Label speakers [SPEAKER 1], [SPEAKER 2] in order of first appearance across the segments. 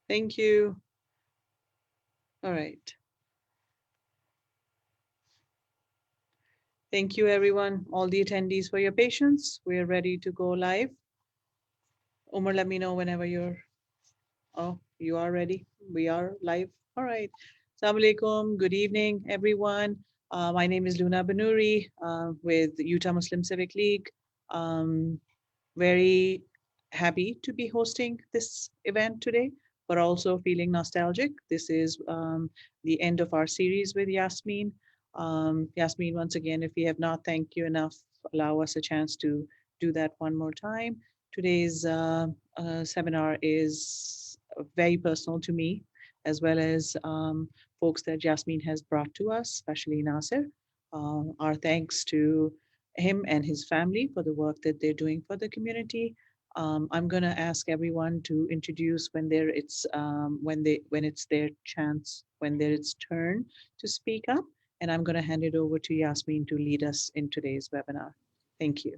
[SPEAKER 1] Thank you. All right. Thank you, everyone, all the attendees for your patience. We're ready to go live. Omar, let me know whenever you're, oh, you are ready. We are live. All right. Assalamu alaikum. Good evening, everyone. My name is Luna Banuri with Utah Muslim Civic League. Very happy to be hosting this event today, but also feeling nostalgic. This is the end of our series with Yasmin. Yasmin, once again, if we have not thanked you enough, allow us a chance to do that one more time. Today's seminar is very personal to me, as well as folks that Yasmin has brought to us, especially Naasir. Our thanks to him and his family for the work that they're doing for the community. I'm going to ask everyone to introduce when it's their chance, when it's turn to speak up, and I'm going to hand it over to Yasmin to lead us in today's webinar. Thank you.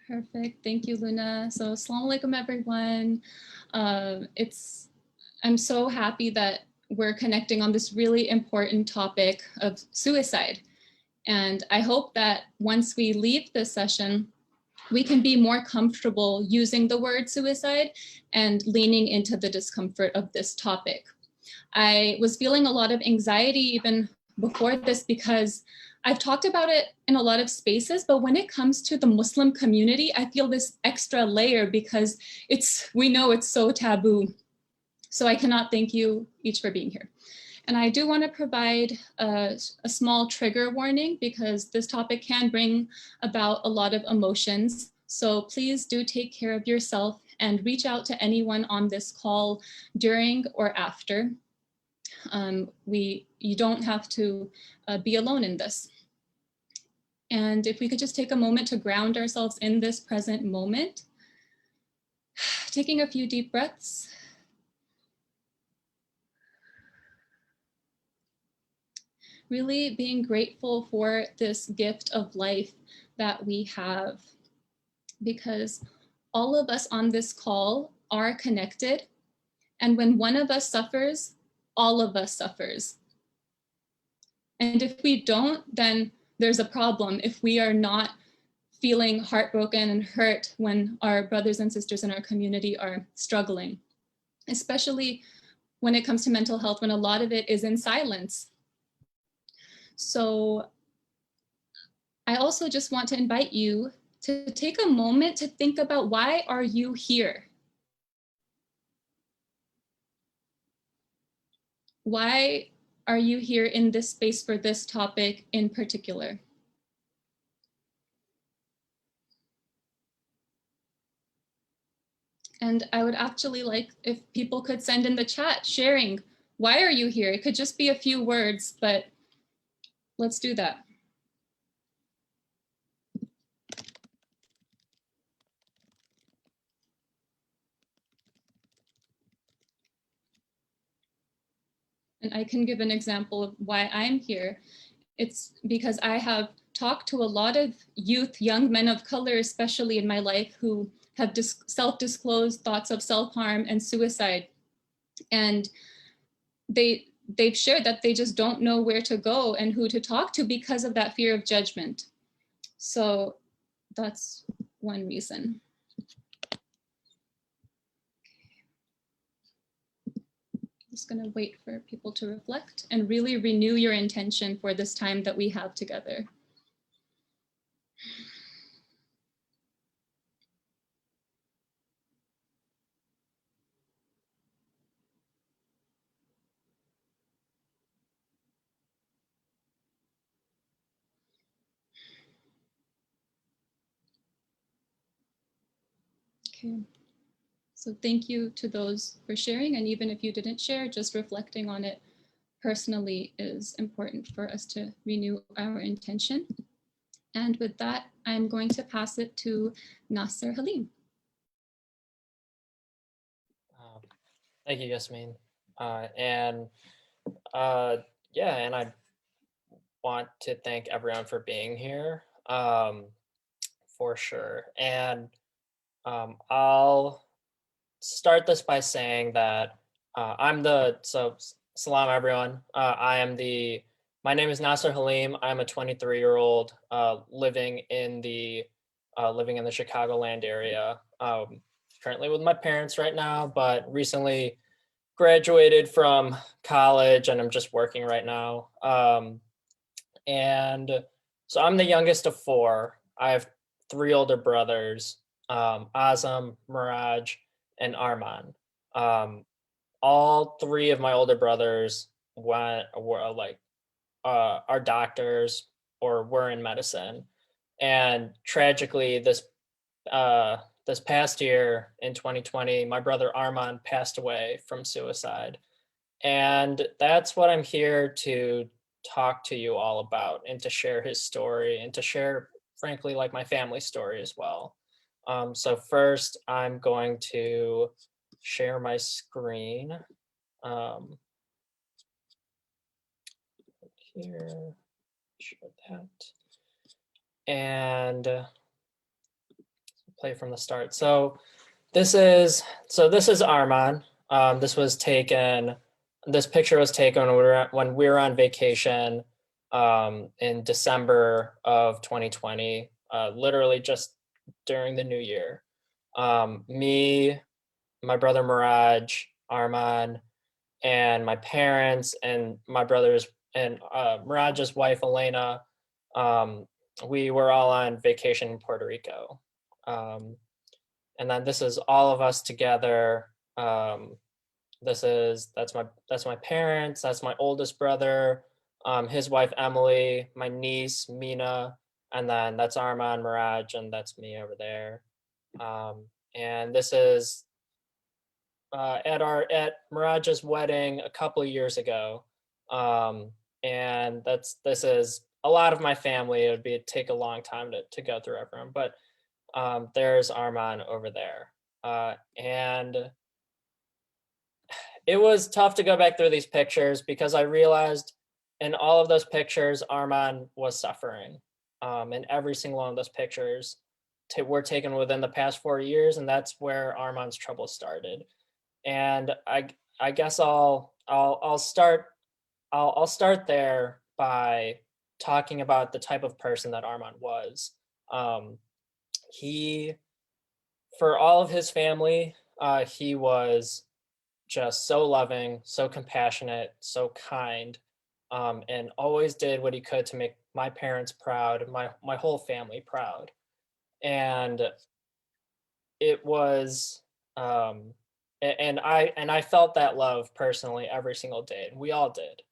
[SPEAKER 2] Perfect. Thank you, Luna. So, assalamu alaikum, everyone. I'm so happy that we're connecting on this really important topic of suicide. And I hope that once we leave this session, we can be more comfortable using the word suicide and leaning into the discomfort of this topic. I was feeling a lot of anxiety even before this because I've talked about it in a lot of spaces, but when it comes to the Muslim community, I feel this extra layer because we know it's so taboo. So I cannot thank you each for being here. And I do want to provide a small trigger warning because this topic can bring about a lot of emotions. So please do take care of yourself and reach out to anyone on this call during or after. You don't have to be alone in this. And if we could just take a moment to ground ourselves in this present moment, taking a few deep breaths. Really being grateful for this gift of life that we have, because all of us on this call are connected. And when one of us suffers, all of us suffers. And if we don't, then there's a problem if we are not feeling heartbroken and hurt when our brothers and sisters in our community are struggling, especially when it comes to mental health, when a lot of it is in silence. So I also just want to invite you to take a moment to think about, why are you here? Why are you here in this space for this topic in particular? And I would actually like if people could send in the chat sharing, why are you here? It could just be a few words, but let's do that. And I can give an example of why I'm here. It's because I have talked to a lot of youth, young men of color, especially in my life, who have self-disclosed thoughts of self-harm and suicide. And they've shared that they just don't know where to go and who to talk to because of that fear of judgment. So that's one reason. Just gonna wait for people to reflect and really renew your intention for this time that we have together. Okay. So thank you to those for sharing. And even if you didn't share, just reflecting on it personally is important for us to renew our intention. And with that, I'm going to pass it to Naasir Haleem.
[SPEAKER 3] Thank you, Yasmin. And I want to thank everyone for being here. for sure. And I'll start this by saying that salam everyone. My name is Naasir Haleem. I'm a 23-year-old living in the Chicagoland area. Currently with my parents right now, but recently graduated from college and I'm just working right now. And so I'm the youngest of four. I have three older brothers, Azam, Miraj, and Armaan. Um, all three of my older brothers are doctors or were in medicine. And tragically, this past year in 2020, my brother Armaan passed away from suicide. And that's what I'm here to talk to you all about and to share his story and to share, frankly, like my family story as well. So first, I'm going to share my screen. Um, here, show that. And play from the start. So this is Armaan. This picture was taken when we were on vacation in December of 2020, literally just during the new year. Me, my brother Miraj, Armaan, and my parents and my brothers and Miraj's wife Elena, we were all on vacation in Puerto Rico. And then this is all of us together. That's my parents, that's my oldest brother, his wife Emily, my niece Mina, and then that's Armaan, Miraj, and that's me over there. And this is at Miraj's wedding a couple of years ago. And this is a lot of my family. It'd take a long time to go through everyone, but there's Armaan over there. And it was tough to go back through these pictures because I realized in all of those pictures, Armaan was suffering. And every single one of those pictures were taken within the past 4 years, and that's where Armaan's trouble started. And I guess I'll start there by talking about the type of person that Armaan was. He, for all of his family, he was just so loving, so compassionate, so kind, and always did what he could to make my parents proud, my whole family proud. And it was, and I felt that love personally every single day, and we all did.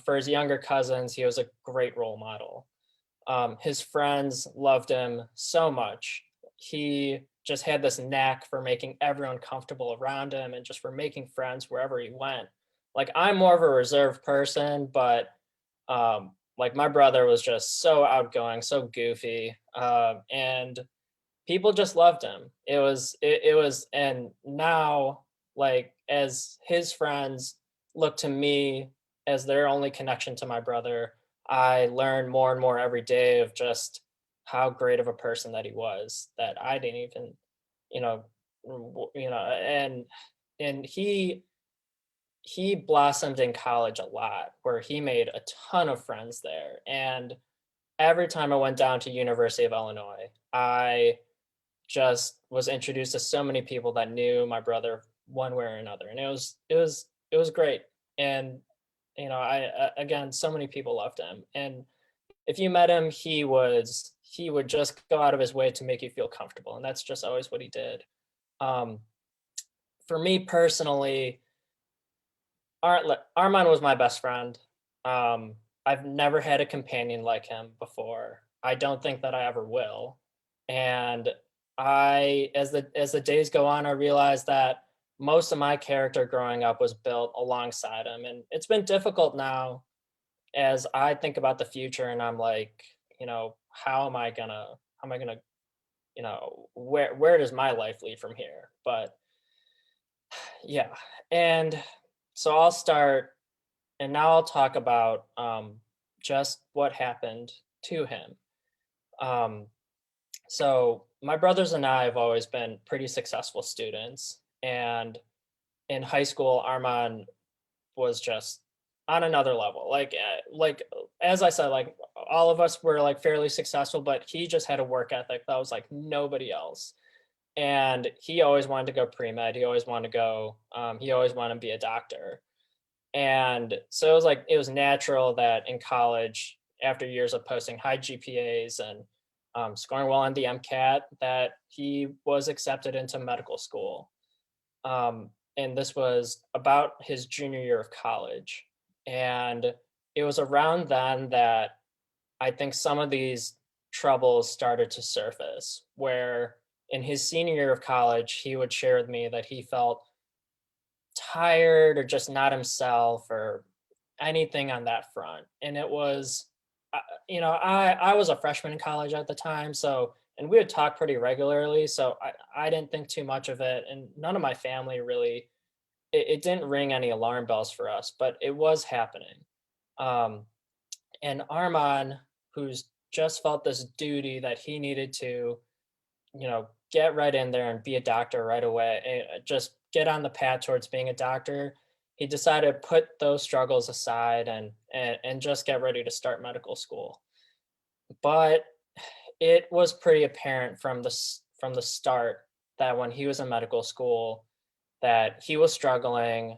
[SPEAKER 3] For his younger cousins, he was a great role model. His friends loved him so much. He just had this knack for making everyone comfortable around him and just for making friends wherever he went. Like, I'm more of a reserved person, but like my brother was just so outgoing, so goofy, and people just loved him. And now, like, as his friends look to me as their only connection to my brother, I learn more and more every day of just how great of a person that he was, that I didn't even, you know, and he blossomed in college a lot, where he made a ton of friends there. And every time I went down to University of Illinois, I just was introduced to so many people that knew my brother one way or another, and it was great. And again, so many people loved him, and if you met him, he would just go out of his way to make you feel comfortable, and that's just always what he did. Um, for me personally, Armaan was my best friend. I've never had a companion like him before. I don't think that I ever will. And as the days go on, I realized that most of my character growing up was built alongside him, and it's been difficult now as I think about the future, and I'm like, how am I gonna, where does my life lead from here? But yeah, and so I'll start, and now I'll talk about just what happened to him. So my brothers and I have always been pretty successful students. And in high school, Armaan was just on another level. Like as I said, like all of us were like fairly successful, but he just had a work ethic that was like nobody else. And he always wanted to go pre-med. He always wanted to go, he always wanted to be a doctor. And so it was like, it was natural that in college, after years of posting high GPAs and scoring well on the MCAT, that he was accepted into medical school. And this was about his junior year of college. And it was around then that I think some of these troubles started to surface, where in his senior year of college, he would share with me that he felt tired or just not himself or anything on that front. And it was, I was a freshman in college at the time. So, and we would talk pretty regularly. So I didn't think too much of it. And none of my family really, it didn't ring any alarm bells for us, but it was happening. Um, and Armaan, who's just felt this duty that he needed to, get right in there and be a doctor right away, just get on the path towards being a doctor. He decided to put those struggles aside and just get ready to start medical school. But it was pretty apparent from the start that when he was in medical school, that he was struggling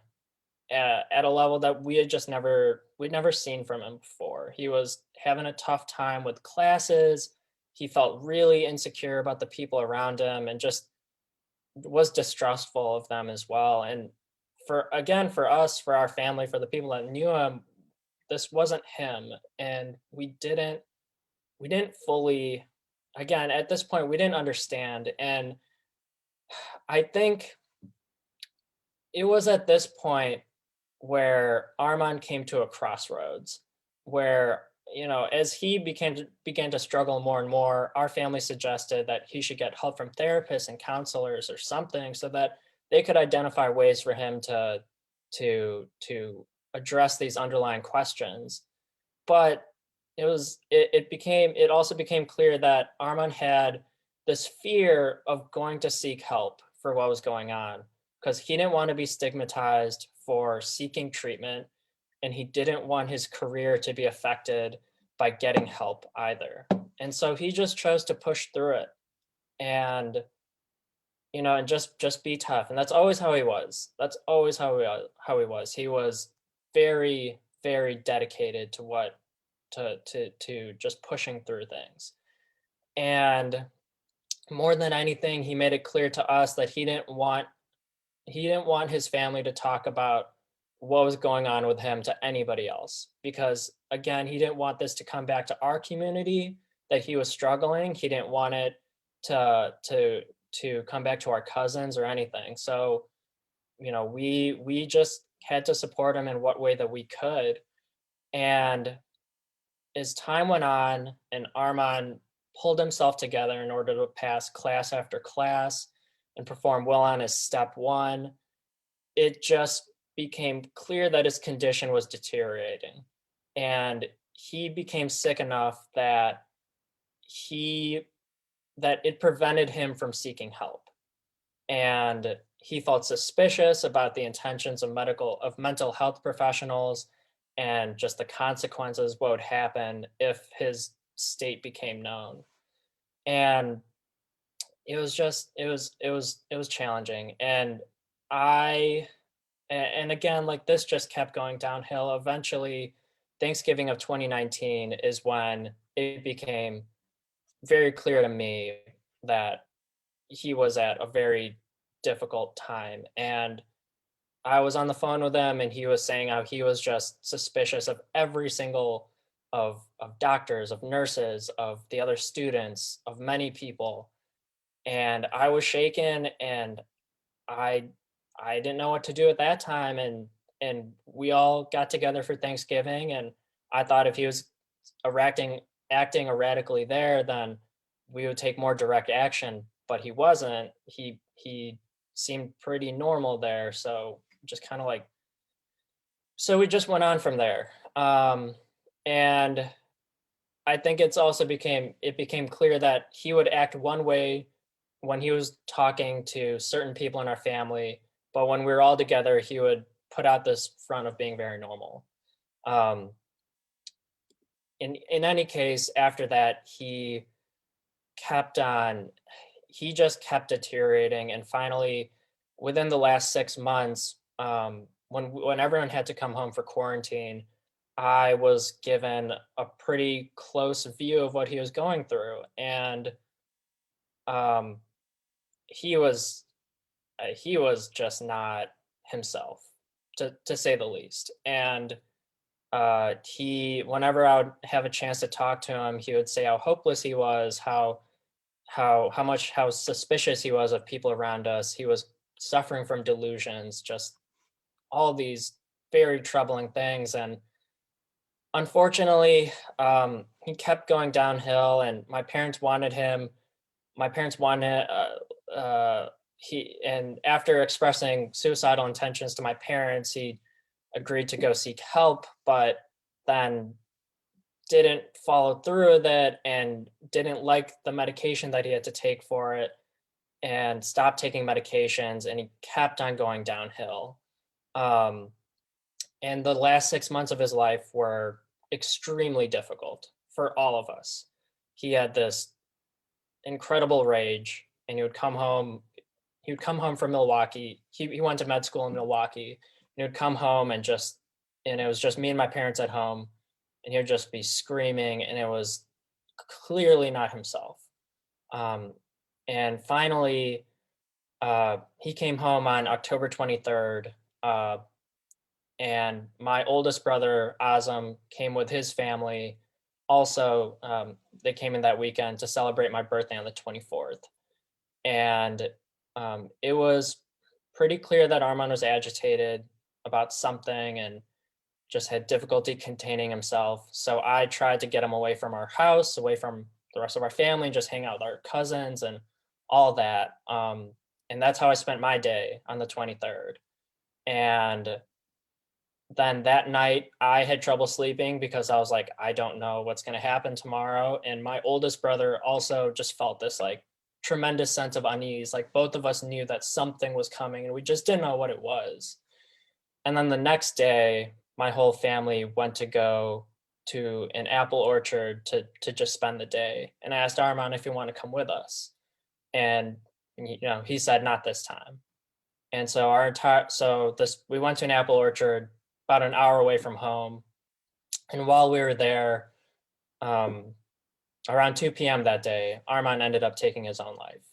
[SPEAKER 3] at a level that we'd never seen from him before. He was having a tough time with classes. He felt really insecure about the people around him and just was distrustful of them as well. And for us, for our family, for the people that knew him, this wasn't him. And we didn't fully, again, at this point, we didn't understand. And I think it was at this point where Armaan came to a crossroads where, as he began to struggle more and more, our family suggested that he should get help from therapists and counselors or something so that they could identify ways for him to address these underlying questions. But it also became clear that Armaan had this fear of going to seek help for what was going on because he didn't want to be stigmatized for seeking treatment, and he didn't want his career to be affected by getting help either. And so he just chose to push through it and and just be tough. And that's always how he was. That's always how he was. He was very, very dedicated to to just pushing through things. And more than anything, he made it clear to us that he didn't want his family to talk about what was going on with him to anybody else, because again, he didn't want this to come back to our community that he was struggling. He didn't want it to come back to our cousins or anything. So, we just had to support him in what way that we could. And as time went on and Armaan pulled himself together in order to pass class after class and perform well on his step one, it just became clear that his condition was deteriorating. And he became sick enough that it prevented him from seeking help. And he felt suspicious about the intentions of mental health professionals and just the consequences, what would happen if his state became known. And it was challenging. And again, like this just kept going downhill. Eventually, Thanksgiving of 2019 is when it became very clear to me that he was at a very difficult time. And I was on the phone with him and he was saying how he was just suspicious of every single of doctors, of nurses, of the other students, of many people. And I was shaken and I didn't know what to do at that time. And we all got together for Thanksgiving, and I thought if he was acting erratically there, then we would take more direct action, but he wasn't. He seemed pretty normal there. So just kind of like, so we just went on from there. And I think it became clear that he would act one way when he was talking to certain people in our family, but when we were all together, he would put out this front of being very normal. Um, in any case, after that, kept on, he just kept deteriorating, and finally, within the last 6 months, when everyone had to come home for quarantine, I was given a pretty close view of what he was going through, and um, he was he was just not himself, to say the least. And he, whenever I would have a chance to talk to him, he would say how hopeless he was, how suspicious he was of people around us. He was suffering from delusions, just all these very troubling things. And unfortunately, he kept going downhill, and my parents wanted he and after expressing suicidal intentions to my parents, he agreed to go seek help, but then didn't follow through with it and didn't like the medication that he had to take for it, and stopped taking medications, and he kept on going downhill. Um, and the last 6 months of his life were extremely difficult for all of us. He had this incredible rage, and he would come home from Milwaukee. He went to med school in Milwaukee, and he would come home and it was just me and my parents at home, and he would just be screaming, and it was clearly not himself. Um, and finally, he came home on October 23rd, and my oldest brother, Azam, came with his family. Also, they came in that weekend to celebrate my birthday on the 24th. And it was pretty clear that Armaan was agitated about something and just had difficulty containing himself. So I tried to get him away from our house, away from the rest of our family, just hang out with our cousins and all that. And that's how I spent my day on the 23rd. And then that night I had trouble sleeping because I was like, I don't know what's going to happen tomorrow. And my oldest brother also just felt this like tremendous sense of unease. Like both of us knew that something was coming and we just didn't know what it was. And then the next day, my whole family went to go to an apple orchard to just spend the day. And I asked Armaan if he wanted to come with us. And he said not this time. And so we went to an apple orchard about an hour away from home. And while we were there, around 2 p.m. that day, Armaan ended up taking his own life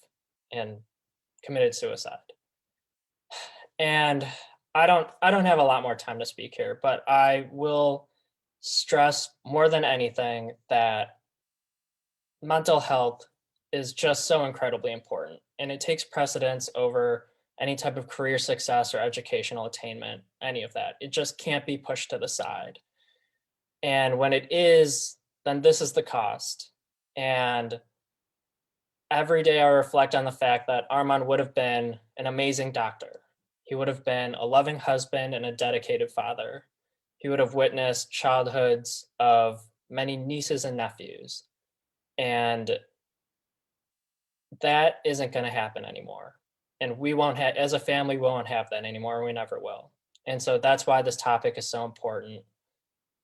[SPEAKER 3] and committed suicide. And I don't have a lot more time to speak here, but I will stress more than anything that mental health is just so incredibly important, and it takes precedence over any type of career success or educational attainment, any of that. It just can't be pushed to the side. And when it is, then this is the cost. And every day I reflect on the fact that Armaan would have been an amazing doctor. He would have been a loving husband and a dedicated father. He would have witnessed childhoods of many nieces and nephews. And that isn't going to happen anymore. And we won't have, as a family, we won't have that anymore. We never will. And so that's why this topic is so important.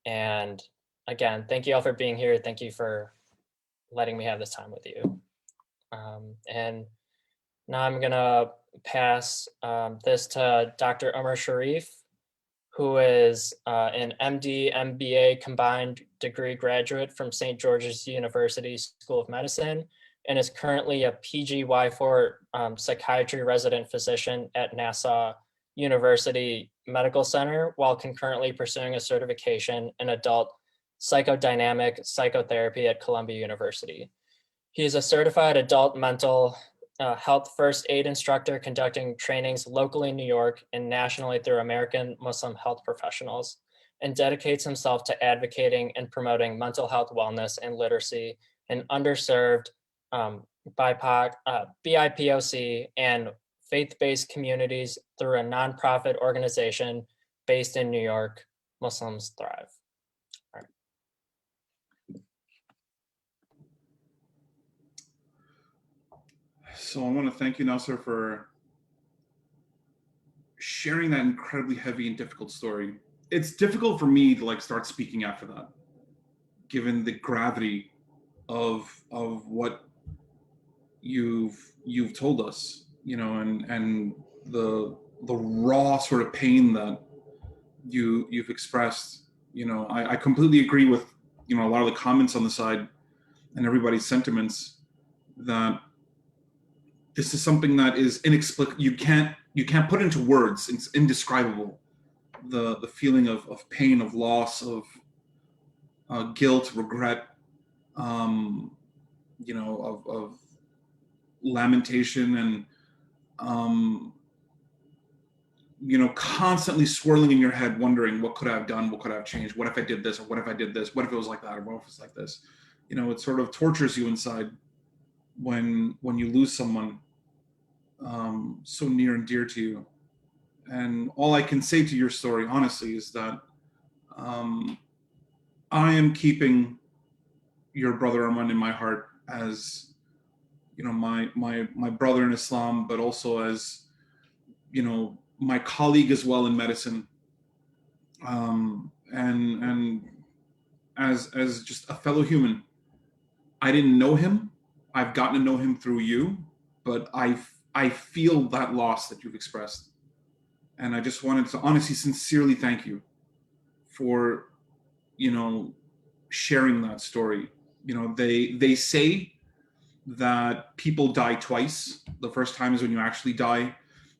[SPEAKER 3] And again, thank you all for being here. Thank you for letting me have this time with you. And now I'm going to pass this to Dr. Omar Shareef, who is an MD, MBA combined degree graduate from St. George's University School of Medicine, and is currently a PGY4 psychiatry resident physician at Nassau University Medical Center, while concurrently pursuing a certification in adult psychodynamic psychotherapy at Columbia University. He is a certified adult mental health first aid instructor conducting trainings locally in New York and nationally through American Muslim health professionals, and dedicates himself to advocating and promoting mental health wellness and literacy in underserved BIPOC, BIPOC and faith-based communities through a nonprofit organization based in New York, Muslims Thrive.
[SPEAKER 4] So I want to thank you, Naasir, for sharing that incredibly heavy and difficult story. It's difficult for me to like start speaking after that, given the gravity of what you've told us, you know, and the raw sort of pain that you've expressed. You know, I completely agree with, you know, a lot of the comments on the side and everybody's sentiments that this is something that is inexplicable. You can't put into words. It's indescribable. The feeling of pain, of loss, of guilt, regret, you know, of lamentation, and you know, constantly swirling in your head, wondering what could I have done, what could I have changed, what if I did this, or what if I did this, what if it was like that, or what if it's like this. You know, it sort of tortures you inside when you lose someone so near and dear to you. And all I can say to your story, honestly, is that I am keeping your brother Armaan in my heart as, you know, my brother in Islam, but also as, you know, my colleague as well in medicine, and as just a fellow human. I didn't know him. I've gotten to know him through you, but I feel that loss that you've expressed, and I just wanted to honestly, sincerely thank you for, you know, sharing that story. You know, they say that people die twice. The first time is when you actually die,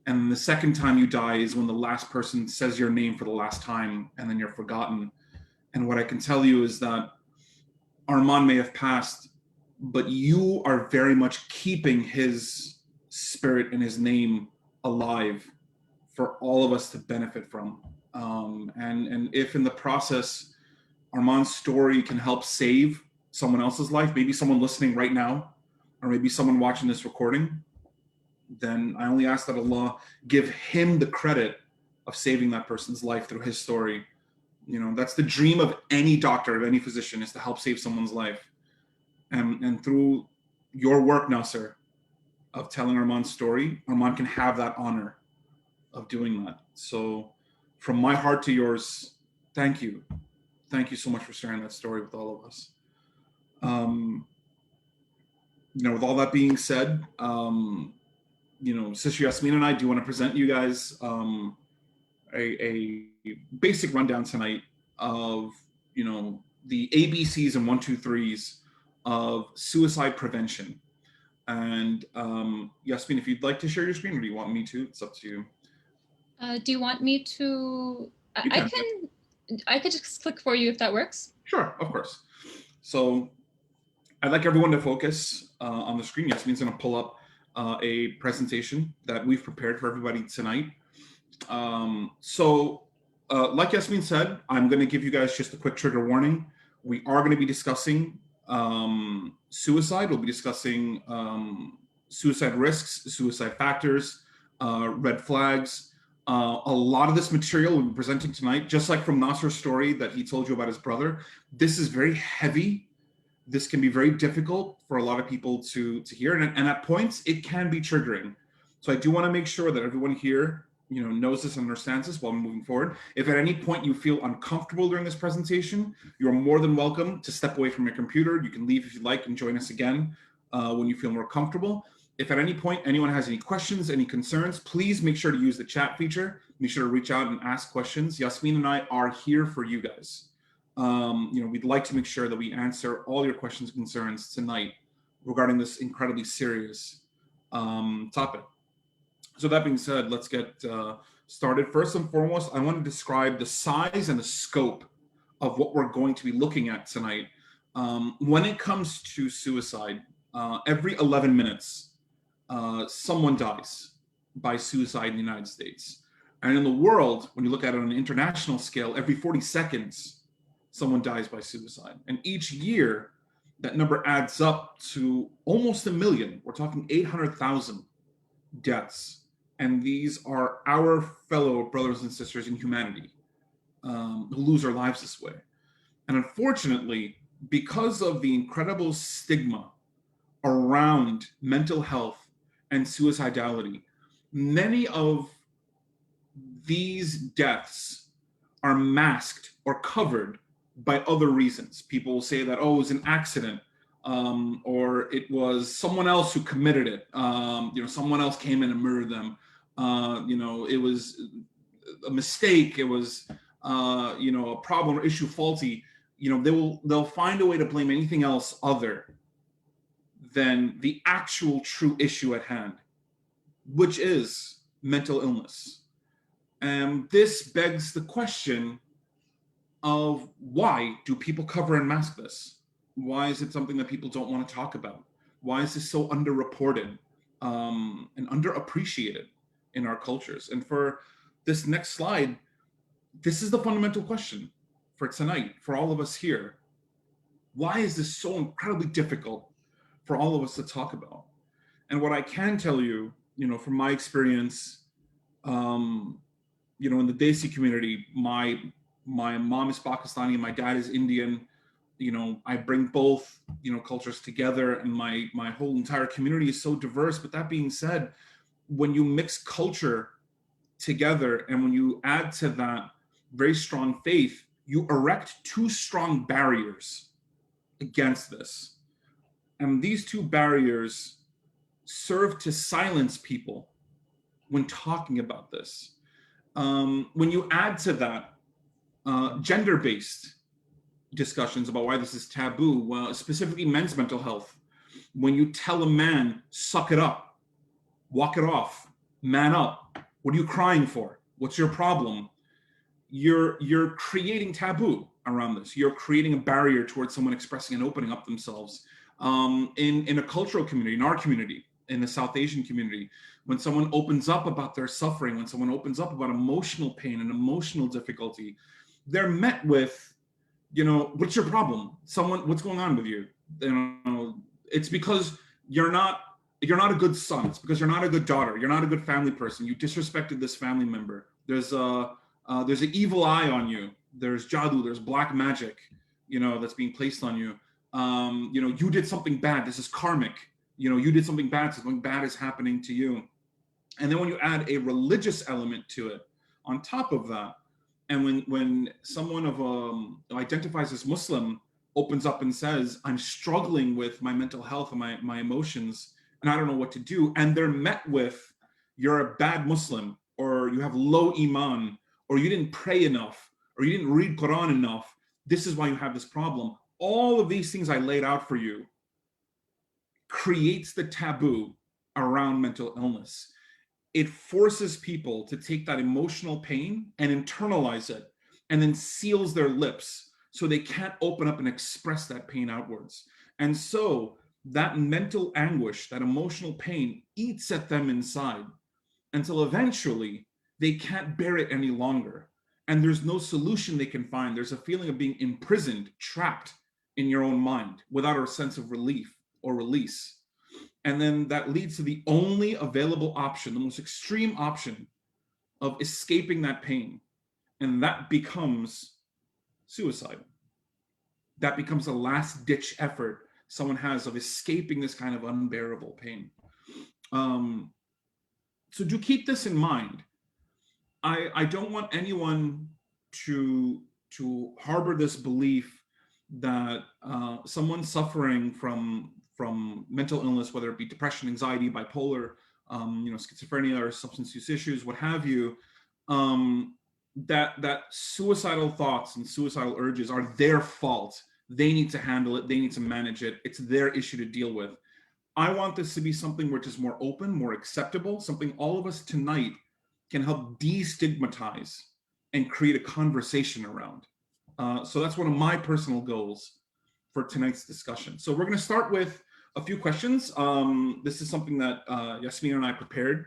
[SPEAKER 4] and the second time you die is when the last person says your name for the last time, and then you're forgotten. And what I can tell you is that Armaan may have passed, but you are very much keeping his spirit and his name alive for all of us to benefit from. And if in the process Armaan's story can help save someone else's life, maybe someone listening right now, or maybe someone watching this recording, then I only ask that Allah give him the credit of saving that person's life through his story. You know, that's the dream of any doctor, of any physician, is to help save someone's life. And through your work, Naasir, of telling Armaan's story, Armaan can have that honor of doing that. So from my heart to yours, thank you. Thank you so much for sharing that story with all of us. You know, with all that being said, you know, Sister Yasmin and I do want to present you guys a basic rundown tonight of, you know, the ABCs and 1, 2, 3s of suicide prevention. And Yasmin, if you'd like to share your screen, or do you want me to? It's up to you.
[SPEAKER 2] Do you want me to? I could just click for you if that works.
[SPEAKER 4] Sure, of course. So I'd like everyone to focus on the screen. Yasmin's going to pull up a presentation that we've prepared for everybody tonight. Like Yasmin said, I'm going to give you guys just a quick trigger warning. We are going to be discussing suicide. We'll be discussing suicide risks, suicide factors, red flags. A lot of this material we'll be presenting tonight, just like from Naasir's story that he told you about his brother, this is very heavy. This can be very difficult for a lot of people to hear, and at points it can be triggering. So I do want to make sure that everyone here, you know, knows this and understands this while moving forward. If at any point you feel uncomfortable during this presentation, you're more than welcome to step away from your computer. You can leave if you like and join us again when you feel more comfortable. If at any point anyone has any questions, any concerns, please make sure to use the chat feature. Make sure to reach out and ask questions. Yasmin and I are here for you guys. You know, we'd like to make sure that we answer all your questions and concerns tonight regarding this incredibly serious topic. So that being said, let's get started. First and foremost, I want to describe the size and the scope of what we're going to be looking at tonight. When it comes to suicide, every 11 minutes, someone dies by suicide in the United States. And in the world, when you look at it on an international scale, every 40 seconds, someone dies by suicide. And each year, that number adds up to almost 1 million. We're talking 800,000 deaths. And these are our fellow brothers and sisters in humanity who lose their lives this way. And unfortunately, because of the incredible stigma around mental health and suicidality, many of these deaths are masked or covered by other reasons. People will say that, oh, it was an accident, or it was someone else who committed it. Someone else came in and murdered them. It was a mistake. It was, a problem or issue faulty. They'll find a way to blame anything else other than the actual true issue at hand, which is mental illness. And this begs the question of, why do people cover and mask this? Why is it something that people don't want to talk about? Why is this so underreported and underappreciated in our cultures? And for this next slide, this is the fundamental question for tonight, for all of us here. Why is this so incredibly difficult for all of us to talk about? And what I can tell you, from my experience, in the Desi community, my mom is Pakistani and my dad is Indian. I bring both, cultures together, and my whole entire community is so diverse. But that being said, when you mix culture together and when you add to that very strong faith, you erect two strong barriers against this. And these two barriers serve to silence people when talking about this. When you add to that gender-based discussions about why this is taboo, specifically men's mental health, when you tell a man, suck it up, walk it off, man up, what are you crying for? What's your problem? You're creating taboo around this. You're creating a barrier towards someone expressing and opening up themselves. In a cultural community, in our community, in the South Asian community, when someone opens up about their suffering, when someone opens up about emotional pain and emotional difficulty, they're met with, what's your problem? What's going on with you? It's because you're not a good son. It's because you're not a good daughter. You're not a good family person. You disrespected this family member. There's an evil eye on you. There's jadoo. There's black magic, that's being placed on you. You did something bad. This is karmic. You did something bad. Something bad is happening to you. And then when you add a religious element to it on top of that, and when someone who identifies as Muslim opens up and says, I'm struggling with my mental health and my emotions, and I don't know what to do, and they're met with, you're a bad Muslim, or you have low iman, or you didn't pray enough, or you didn't read Quran enough, this is why you have this problem. All of these things I laid out for you creates the taboo around mental illness. It forces people to take that emotional pain and internalize it, and then seals their lips so they can't open up and express that pain outwards. And so that mental anguish, that emotional pain eats at them inside until eventually they can't bear it any longer. And there's no solution they can find. There's a feeling of being imprisoned, trapped in your own mind without a sense of relief or release. And then that leads to the only available option, the most extreme option of escaping that pain. And that becomes suicide. That becomes a last ditch effort someone has of escaping this kind of unbearable pain. So do keep this in mind. I don't want anyone to harbor this belief that someone suffering from mental illness, whether it be depression, anxiety, bipolar, schizophrenia, or substance use issues, what have you, that suicidal thoughts and suicidal urges are their fault. They need to handle it. They need to manage it. It's their issue to deal with. I want this to be something which is more open, more acceptable, something all of us tonight can help destigmatize and create a conversation around. So that's one of my personal goals for tonight's discussion. So we're going to start with a few questions. This is something that Yasmin and I prepared,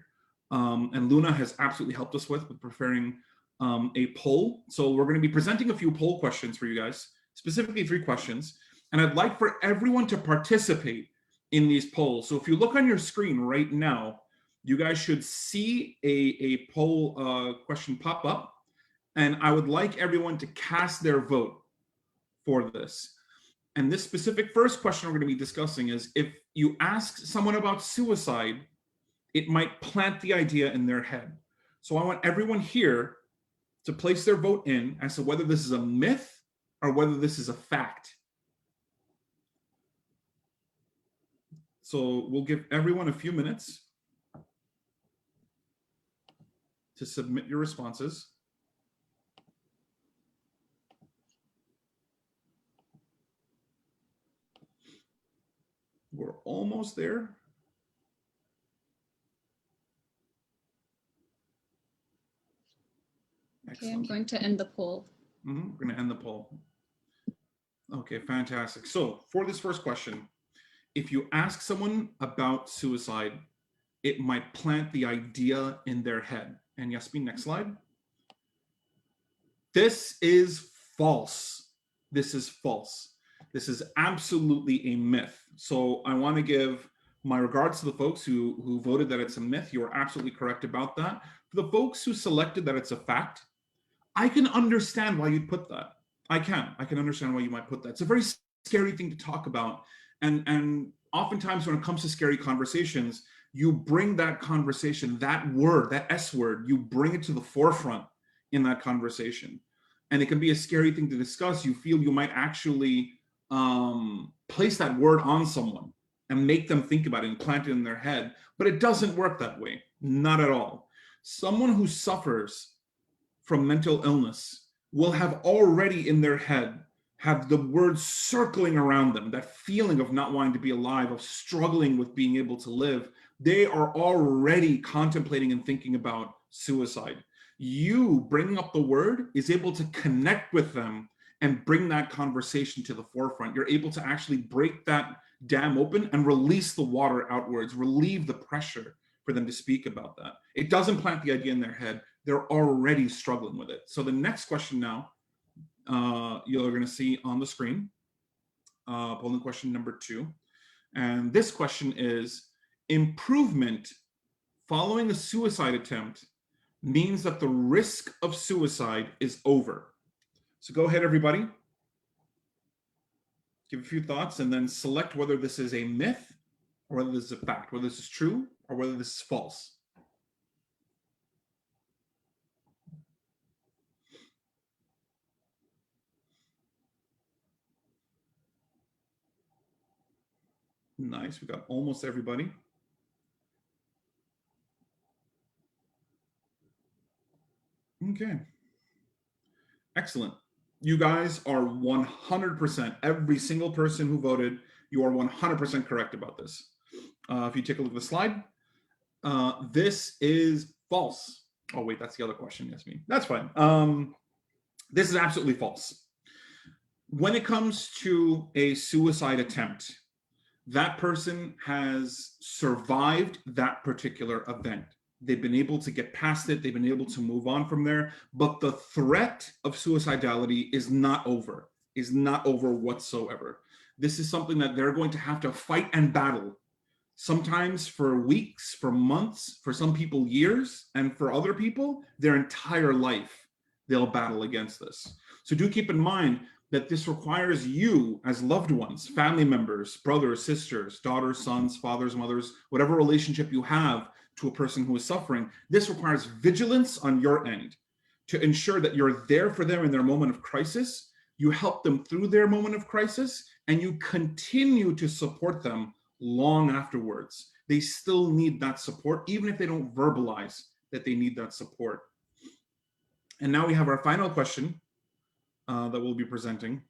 [SPEAKER 4] and Luna has absolutely helped us with preparing a poll. So we're going to be presenting a few poll questions for you guys, specifically 3 questions. And I'd like for everyone to participate in these polls. So if you look on your screen right now, you guys should see a poll question pop up. And I would like everyone to cast their vote for this. And this specific first question we're going to be discussing is, if you ask someone about suicide, it might plant the idea in their head. So I want everyone here to place their vote in as to whether this is a myth or whether this is a fact. So we'll give everyone a few minutes to submit your responses. We're almost there.
[SPEAKER 2] Okay, I'm going to end the poll.
[SPEAKER 4] We're going to end the poll. Okay, fantastic. So for this first question, if you ask someone about suicide, it might plant the idea in their head. And Yasmin, next slide. This is false. This is false. This is absolutely a myth. So I want to give my regards to the folks who voted that it's a myth. You are absolutely correct about that. For the folks who selected that it's a fact, I can understand why you'd put that. I can understand why you might put that. It's a very scary thing to talk about. And oftentimes when it comes to scary conversations, you bring that conversation, that word, that S word, you bring it to the forefront in that conversation. And it can be a scary thing to discuss. You feel you might actually place that word on someone and make them think about it and plant it in their head. But it doesn't work that way, not at all. Someone who suffers from mental illness will have already in their head have the words circling around them, that feeling of not wanting to be alive, of struggling with being able to live. They are already contemplating and thinking about suicide. You bringing up the word is able to connect with them and bring that conversation to the forefront. You're able to actually break that dam open and release the water outwards, relieve the pressure for them to speak about that. It doesn't plant the idea in their head. They're already struggling with it. So the next question now, you're going to see on the screen, polling question number 2. And this question is, improvement following a suicide attempt means that the risk of suicide is over. So go ahead, everybody. Give a few thoughts and then select whether this is a myth or whether this is a fact, whether this is true or whether this is false. Nice, we got almost everybody. Okay, excellent. You guys are 100%, every single person who voted, you are 100% correct about this. If you take a look at the slide, this is false. Oh wait, that's the other question, Yasmin. That's fine. This is absolutely false. When it comes to a suicide attempt, that person has survived that particular event. They've been able to get past it. They've been able to move on from there. But the threat of suicidality is not over whatsoever. This is something that they're going to have to fight and battle, sometimes for weeks, for months, for some people years, and for other people, their entire life, they'll battle against this. So do keep in mind that this requires you as loved ones, family members, brothers, sisters, daughters, sons, fathers, mothers, whatever relationship you have to a person who is suffering. This requires vigilance on your end to ensure that you're there for them in their moment of crisis, you help them through their moment of crisis, and you continue to support them long afterwards. They still need that support, even if they don't verbalize that they need that support. And now we have our final question that we'll be presenting.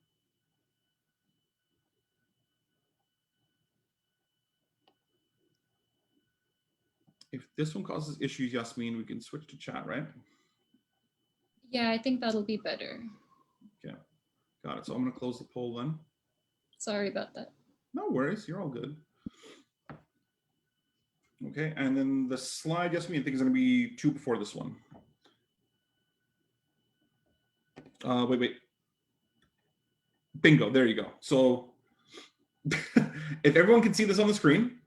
[SPEAKER 4] If this one causes issues, Yasmin, we can switch to chat, right?
[SPEAKER 2] Yeah, I think that'll be better.
[SPEAKER 4] Okay, got it. So I'm going to close the poll then.
[SPEAKER 2] Sorry about that.
[SPEAKER 4] No worries, you're all good. Okay, and then the slide, Yasmin, I think is going to be 2 before this one. Wait. Bingo, there you go. So if everyone can see this on the screen,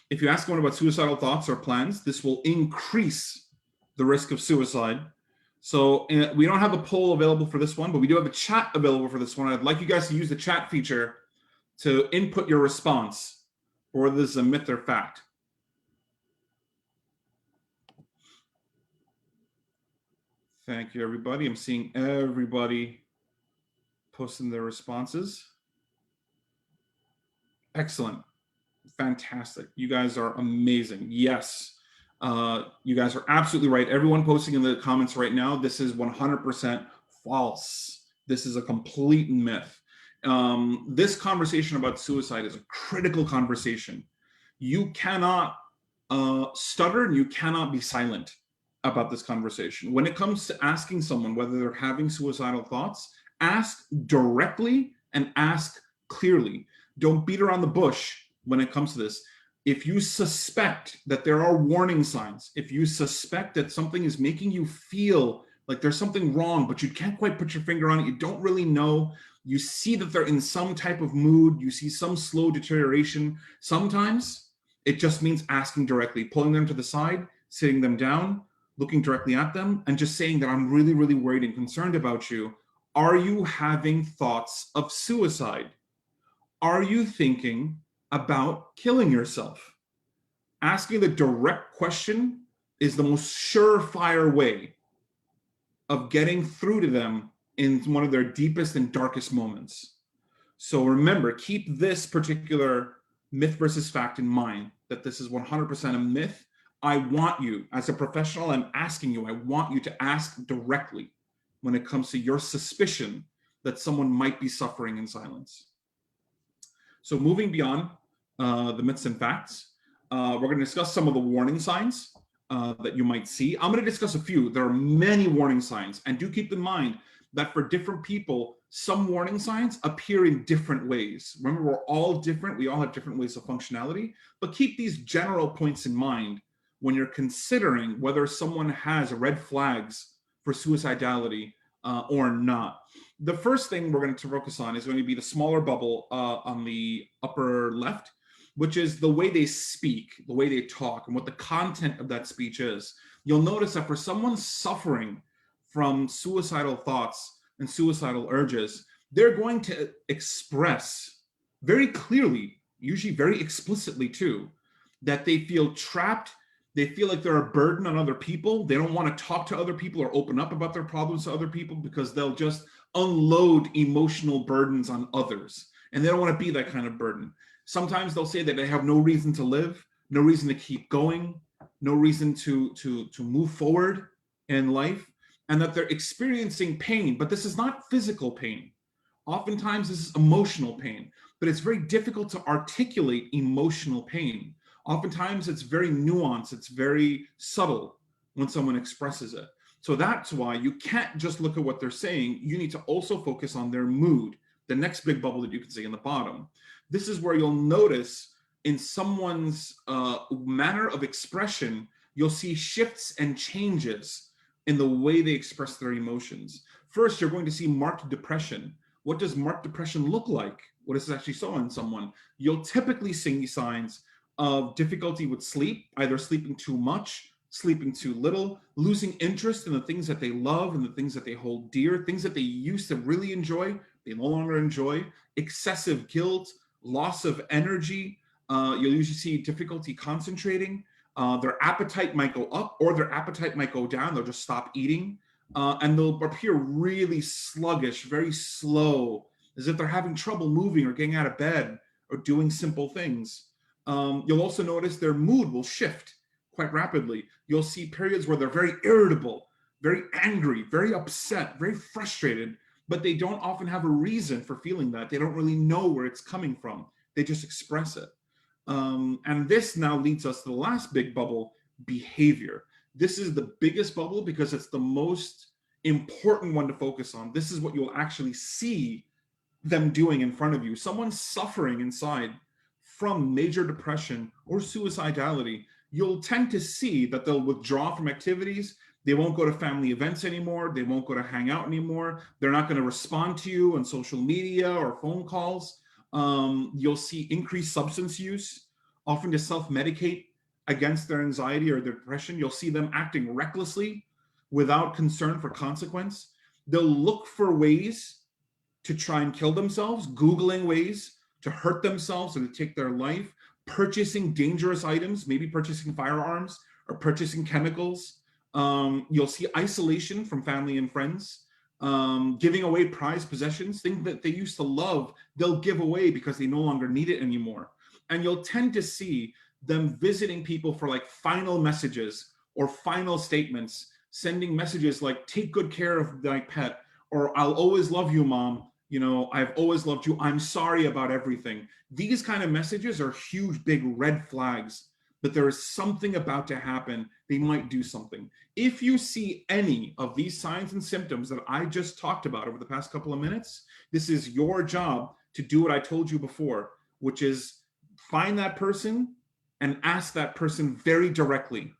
[SPEAKER 4] if you ask someone about suicidal thoughts or plans, this will increase the risk of suicide. So we don't have a poll available for this one, but we do have a chat available for this one. I'd like you guys to use the chat feature to input your response, or whether this is a myth or fact. Thank you, everybody. I'm seeing everybody posting their responses. Excellent. Fantastic. You guys are amazing. Yes. You guys are absolutely right. Everyone posting in the comments right now, this is 100% false. This is a complete myth. This conversation about suicide is a critical conversation. You cannot stutter and you cannot be silent about this conversation. When it comes to asking someone whether they're having suicidal thoughts, ask directly and ask clearly. Don't beat around the bush when it comes to this. If you suspect that there are warning signs, if you suspect that something is making you feel like there's something wrong, but you can't quite put your finger on it, you don't really know, you see that they're in some type of mood, you see some slow deterioration, sometimes it just means asking directly, pulling them to the side, sitting them down, looking directly at them, and just saying that I'm really, really worried and concerned about you. Are you having thoughts of suicide? Are you thinking about killing yourself? Asking the direct question is the most surefire way of getting through to them in one of their deepest and darkest moments. So remember, keep this particular myth versus fact in mind, that this is 100% a myth. I want you, as a professional, I'm asking you, I want you to ask directly when it comes to your suspicion that someone might be suffering in silence. So moving beyond the myths and facts, we're going to discuss some of the warning signs that you might see. I'm going to discuss a few. There are many warning signs, and do keep in mind that for different people, some warning signs appear in different ways. Remember, we're all different. We all have different ways of functionality, but keep these general points in mind when you're considering whether someone has red flags for suicidality or not. The first thing we're going to focus on is going to be the smaller bubble on the upper left, which is the way they speak, the way they talk, and what the content of that speech is. You'll notice that for someone suffering from suicidal thoughts and suicidal urges, they're going to express very clearly, usually very explicitly too, that they feel trapped. They feel like they're a burden on other people. They don't want to talk to other people or open up about their problems to other people because they'll just unload emotional burdens on others. And they don't want to be that kind of burden. Sometimes they'll say that they have no reason to live, no reason to keep going, no reason to move forward in life, and that they're experiencing pain. But this is not physical pain. Oftentimes this is emotional pain, but it's very difficult to articulate emotional pain. Oftentimes it's very nuanced, it's very subtle when someone expresses it. So that's why you can't just look at what they're saying. You need to also focus on their mood, the next big bubble that you can see in the bottom. This is where you'll notice in someone's manner of expression, you'll see shifts and changes in the way they express their emotions. First, you're going to see marked depression. What does marked depression look like? What is actually so in someone? You'll typically see signs of difficulty with sleep, either sleeping too much, sleeping too little, losing interest in the things that they love and the things that they hold dear, things that they used to really enjoy, they no longer enjoy, excessive guilt, loss of energy. You'll usually see difficulty concentrating. Their appetite might go up or their appetite might go down. They'll just stop eating. And they'll appear really sluggish, very slow, as if they're having trouble moving or getting out of bed or doing simple things. You'll also notice their mood will shift quite rapidly. You'll see periods where they're very irritable, very angry, very upset, very frustrated, but they don't often have a reason for feeling that. They don't really know where it's coming from. They just express it. And this now leads us to the last big bubble, behavior. This is the biggest bubble because it's the most important one to focus on. This is what you'll actually see them doing in front of you. Someone suffering inside from major depression or suicidality, you'll tend to see that they'll withdraw from activities. They won't go to family events anymore. They won't go to hang out anymore. They're not going to respond to you on social media or phone calls. You'll see increased substance use, often to self-medicate against their anxiety or their depression. You'll see them acting recklessly without concern for consequence. They'll look for ways to try and kill themselves, Googling ways to hurt themselves or to take their life, purchasing dangerous items, maybe purchasing firearms or purchasing chemicals You'll see isolation from family and friends, giving away prized possessions, things that they used to love, they'll give away because they no longer need it anymore. And you'll tend to see them visiting people for like final messages or final statements, sending messages like, take good care of my pet, or I'll always love you, mom. You know, I've always loved you. I'm sorry about everything. These kind of messages are huge, big red flags, but there is something about to happen. They might do something. If you see any of these signs and symptoms that I just talked about over the past couple of minutes, this is your job to do what I told you before, which is find that person and ask that person very directly,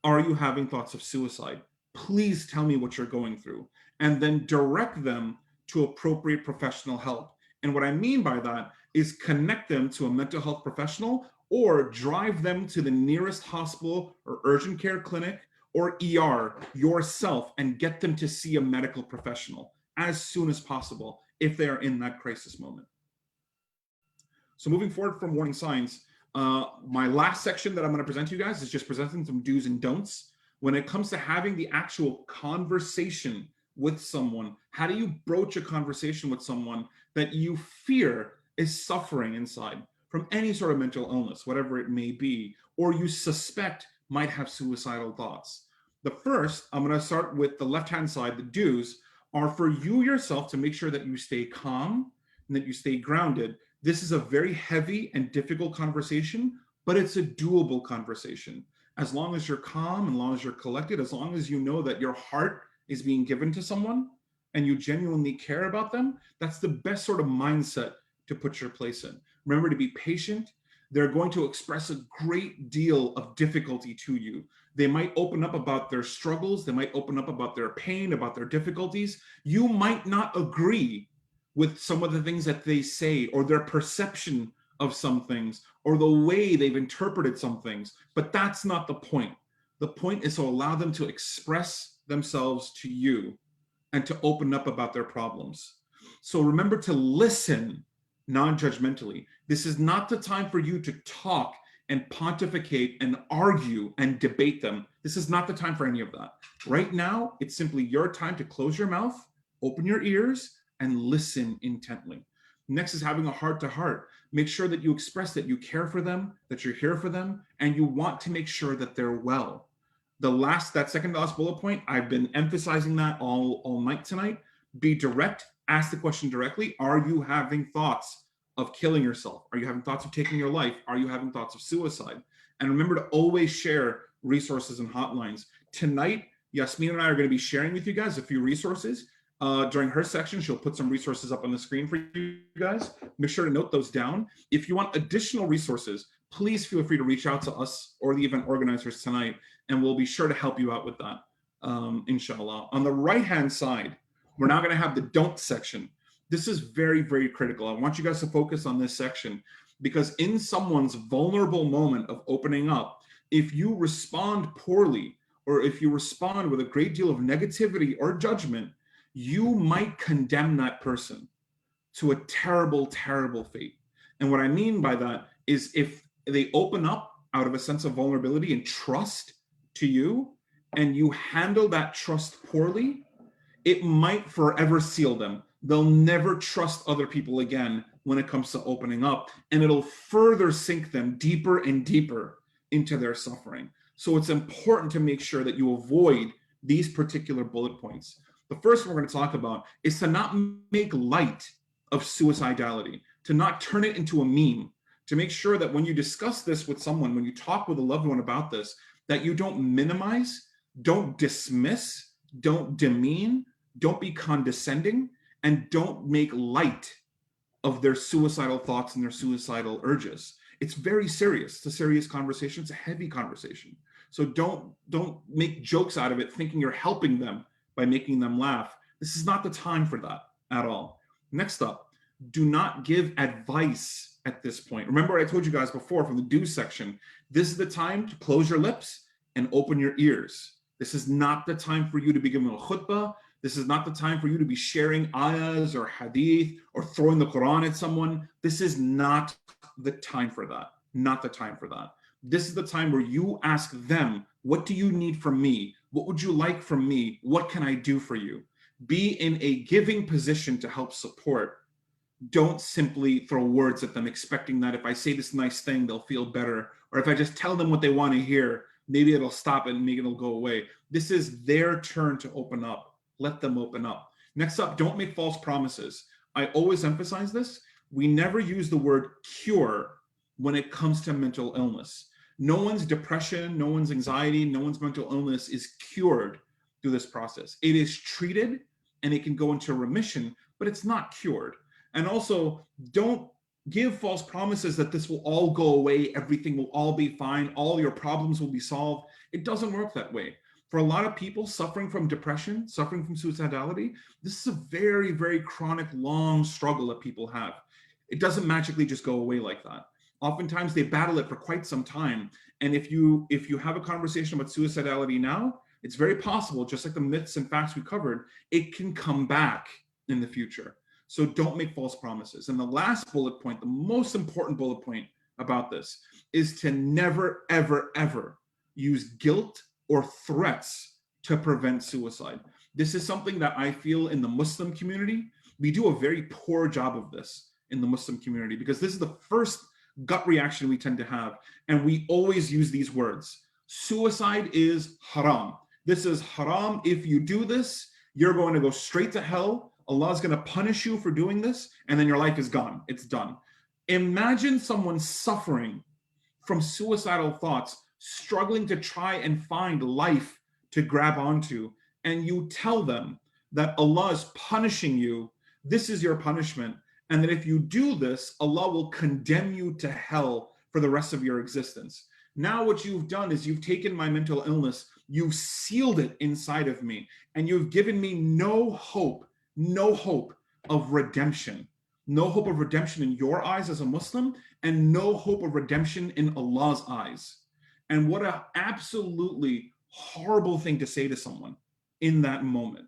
[SPEAKER 4] are you having thoughts of suicide? Please tell me what you're going through. And then direct them to appropriate professional help. And what I mean by that is connect them to a mental health professional or drive them to the nearest hospital or urgent care clinic or ER yourself and get them to see a medical professional as soon as possible if they are in that crisis moment. So moving forward from warning signs, my last section that I'm going to present to you guys is just presenting some do's and don'ts. When it comes to having the actual conversation with someone, how do you broach a conversation with someone that you fear is suffering inside from any sort of mental illness, whatever it may be, or you suspect might have suicidal thoughts? The first, I'm going to start with the left-hand side. The do's are for you yourself to make sure that you stay calm and that you stay grounded. This is a very heavy and difficult conversation, but it's a doable conversation. As long as you're calm, as long as you're collected, as long as you know that your heart is being given to someone and you genuinely care about them, that's the best sort of mindset to put your place in. Remember to be patient. They're going to express a great deal of difficulty to you. They might open up about their struggles. They might open up about their pain, about their difficulties. You might not agree with some of the things that they say or their perception of some things or the way they've interpreted some things, but that's not the point. The point is to allow them to express themselves to you and to open up about their problems. So remember to listen non-judgmentally. This is not the time for you to talk and pontificate and argue and debate them. This is not the time for any of that. Right now, it's simply your time to close your mouth, open your ears, and listen intently. Next is having a heart-to-heart. Make sure that you express that you care for them, that you're here for them, and you want to make sure that they're well. That second to last bullet point, I've been emphasizing that all night tonight. Be direct, ask the question directly. Are you having thoughts of killing yourself? Are you having thoughts of taking your life? Are you having thoughts of suicide? And remember to always share resources and hotlines. Tonight, Yasmin and I are going to be sharing with you guys a few resources. During her section, she'll put some resources up on the screen for you guys. Make sure to note those down. If you want additional resources, please feel free to reach out to us or the event organizers tonight, and we'll be sure to help you out with that, inshallah. On the right-hand side, we're now going to have the don't section. This is very, very critical. I want you guys to focus on this section because in someone's vulnerable moment of opening up, if you respond poorly or if you respond with a great deal of negativity or judgment, you might condemn that person to a terrible, terrible fate. And what I mean by that is if they open up out of a sense of vulnerability and trust to you, and you handle that trust poorly, it might forever seal them. They'll never trust other people again when it comes to opening up, and it'll further sink them deeper and deeper into their suffering. So it's important to make sure that you avoid these particular bullet points. The first one we're going to talk about is to not make light of suicidality, to not turn it into a meme, to make sure that when you discuss this with someone, when you talk with a loved one about this, that you don't minimize, don't dismiss, don't demean, don't be condescending, and don't make light of their suicidal thoughts and their suicidal urges. It's very serious. It's a serious conversation. It's a heavy conversation. So don't make jokes out of it thinking you're helping them by making them laugh. This is not the time for that at all. Next up, do not give advice at this point. Remember what I told you guys before from the do section. This is the time to close your lips and open your ears. This is not the time for you to be giving a khutbah. This is not the time for you to be sharing ayahs or hadith or throwing the Quran at someone. This is not the time for that. Not the time for that. This is the time where you ask them, what do you need from me? What would you like from me? What can I do for you? Be in a giving position to help support. Don't simply throw words at them expecting that if I say this nice thing, they'll feel better. Or if I just tell them what they want to hear, maybe it'll stop and maybe it'll go away. This is their turn to open up. Let them open up. Next up, don't make false promises. I always emphasize this. We never use the word cure when it comes to mental illness. No one's depression, no one's anxiety, no one's mental illness is cured through this process. It is treated and it can go into remission, but it's not cured. And also, don't give false promises that this will all go away, everything will all be fine, all your problems will be solved. It doesn't work that way. For a lot of people suffering from depression, suffering from suicidality, this is a very, very chronic, long struggle that people have. It doesn't magically just go away like that. Oftentimes they battle it for quite some time. And if you have a conversation about suicidality now, it's very possible, just like the myths and facts we covered, it can come back in the future. So don't make false promises. And the last bullet point, the most important bullet point about this, is to never, ever, ever use guilt or threats to prevent suicide. This is something that I feel in the Muslim community, we do a very poor job of this in the Muslim community, because this is the first gut reaction we tend to have. And we always use these words. Suicide is haram. This is haram. If you do this, you're going to go straight to hell. Allah is going to punish you for doing this, and then your life is gone. It's done. Imagine someone suffering from suicidal thoughts, struggling to try and find life to grab onto, and you tell them that Allah is punishing you. This is your punishment. And that if you do this, Allah will condemn you to hell for the rest of your existence. Now what you've done is you've taken my mental illness, you've sealed it inside of me, and you've given me no hope of redemption. No hope of redemption in your eyes as a Muslim, and no hope of redemption in Allah's eyes. And what an absolutely horrible thing to say to someone in that moment.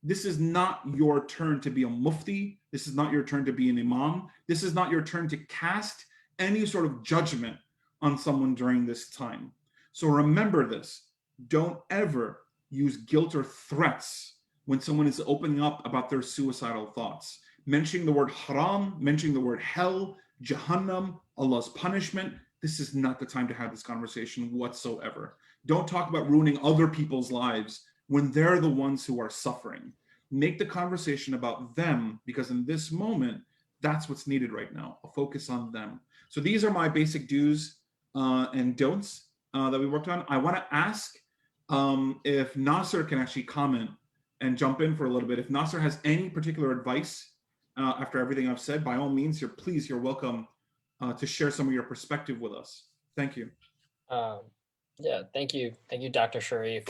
[SPEAKER 4] This is not your turn to be a mufti. This is not your turn to be an imam. This is not your turn to cast any sort of judgment on someone during this time. So remember this. Don't ever use guilt or threats when someone is opening up about their suicidal thoughts. Mentioning the word haram, mentioning the word hell, Jahannam, Allah's punishment. This is not the time to have this conversation whatsoever. Don't talk about ruining other people's lives when they're the ones who are suffering. Make the conversation about them, because in this moment, that's what's needed right now, a focus on them. So these are my basic do's and don'ts that we worked on. I want to ask if Naasir can actually comment and jump in for a little bit. If Naasir has any particular advice after everything I've said, by all means, you're welcome to share some of your perspective with us. Thank you.
[SPEAKER 3] Yeah, thank you, Dr. Shareef.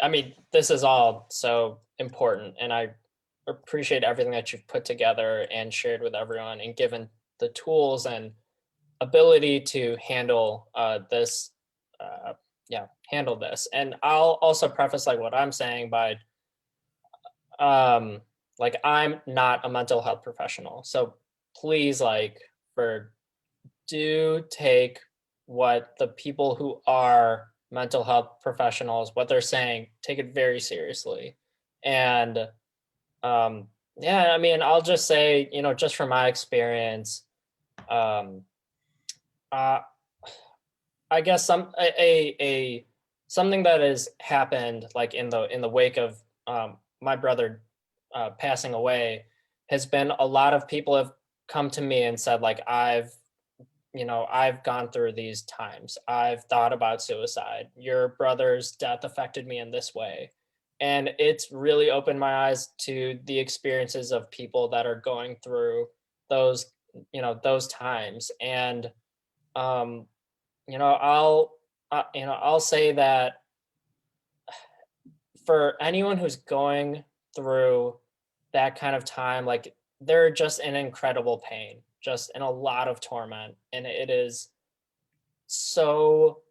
[SPEAKER 3] I mean, this is all so important, and I appreciate everything that you've put together and shared with everyone, and given the tools and ability to handle this. Handle this. And I'll also preface like what I'm saying by, like, I'm not a mental health professional, so please, do take what the people who are mental health professionals, what they're saying, take it very seriously. And I mean, I'll just say, just from my experience, I guess something that has happened like in the wake of my brother passing away has been a lot of people have come to me and said, like, I've gone through these times. I've thought about suicide. Your brother's death affected me in this way. And it's really opened my eyes to the experiences of people that are going through those times. And, I'll say that for anyone who's going through that kind of time, like, they're just in incredible pain, just in a lot of torment. And it is so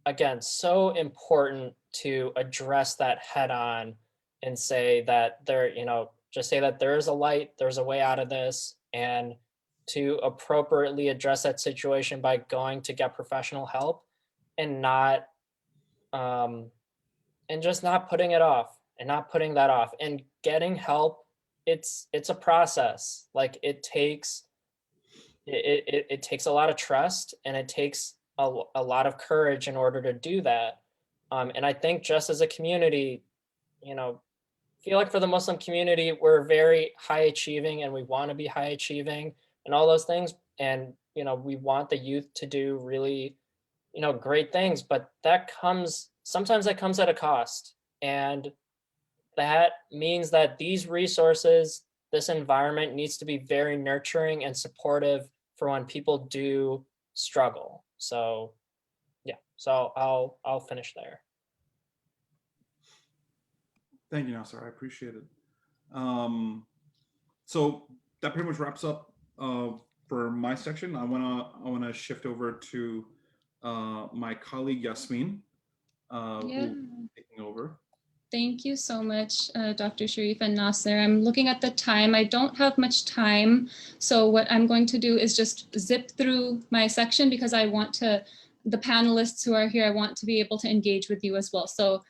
[SPEAKER 3] important to address that head on and say that just say that there's a light, there's a way out of this. And to appropriately address that situation by going to get professional help and not and just not putting it off and not putting that off and getting help. It's a process. Like it takes a lot of trust, and it takes a lot of courage in order to do that. And I think just as a community, you know, I feel like for the Muslim community, we're very high achieving and we want to be high achieving and all those things. And, you know, we want the youth to do really, you know, great things, but sometimes that comes at a cost. And that means that these resources, this environment needs to be very nurturing and supportive for when people do struggle. So yeah, so I'll finish there.
[SPEAKER 4] Thank you, Naasir. I appreciate it. So that pretty much wraps up for my section. I wanna shift over to my colleague Yasmin, who will be taking over.
[SPEAKER 2] Thank you so much, Dr. Shareef and Naasir. I'm looking at the time. I don't have much time. So what I'm going to do is just zip through my section because I want the panelists who are here, I want to be able to engage with you as well. So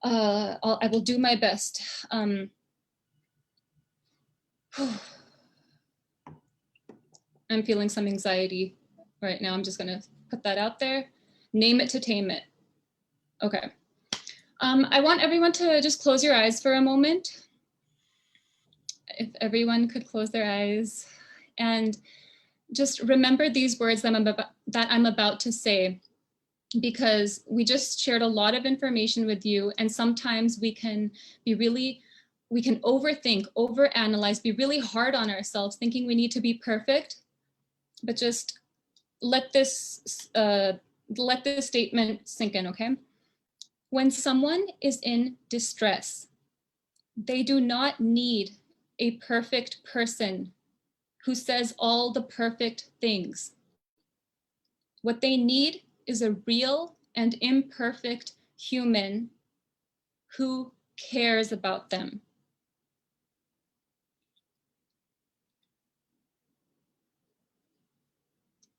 [SPEAKER 2] I will do my best. I'm feeling some anxiety right now. I'm just gonna put that out there. Name it to tame it. Okay. I want everyone to just close your eyes for a moment. If everyone could close their eyes and just remember these words that I'm about to say, because we just shared a lot of information with you, and sometimes we can overthink, overanalyze, be really hard on ourselves, thinking we need to be perfect, but just let this statement sink in, okay? When someone is in distress, they do not need a perfect person who says all the perfect things. What they need is a real and imperfect human who cares about them.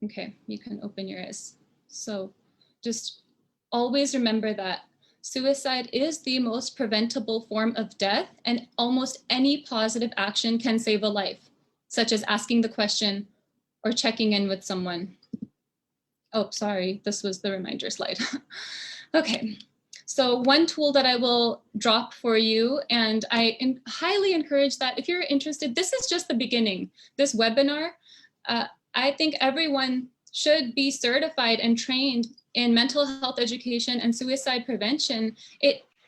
[SPEAKER 2] Okay, you can open your eyes. So just always remember that suicide is the most preventable form of death, and almost any positive action can save a life, such as asking the question or checking in with someone. Oh, sorry, this was the reminder slide. Okay, so one tool that I will drop for you, and I highly encourage that if you're interested, this is just the beginning. This webinar, I think everyone should be certified and trained in mental health education and suicide prevention.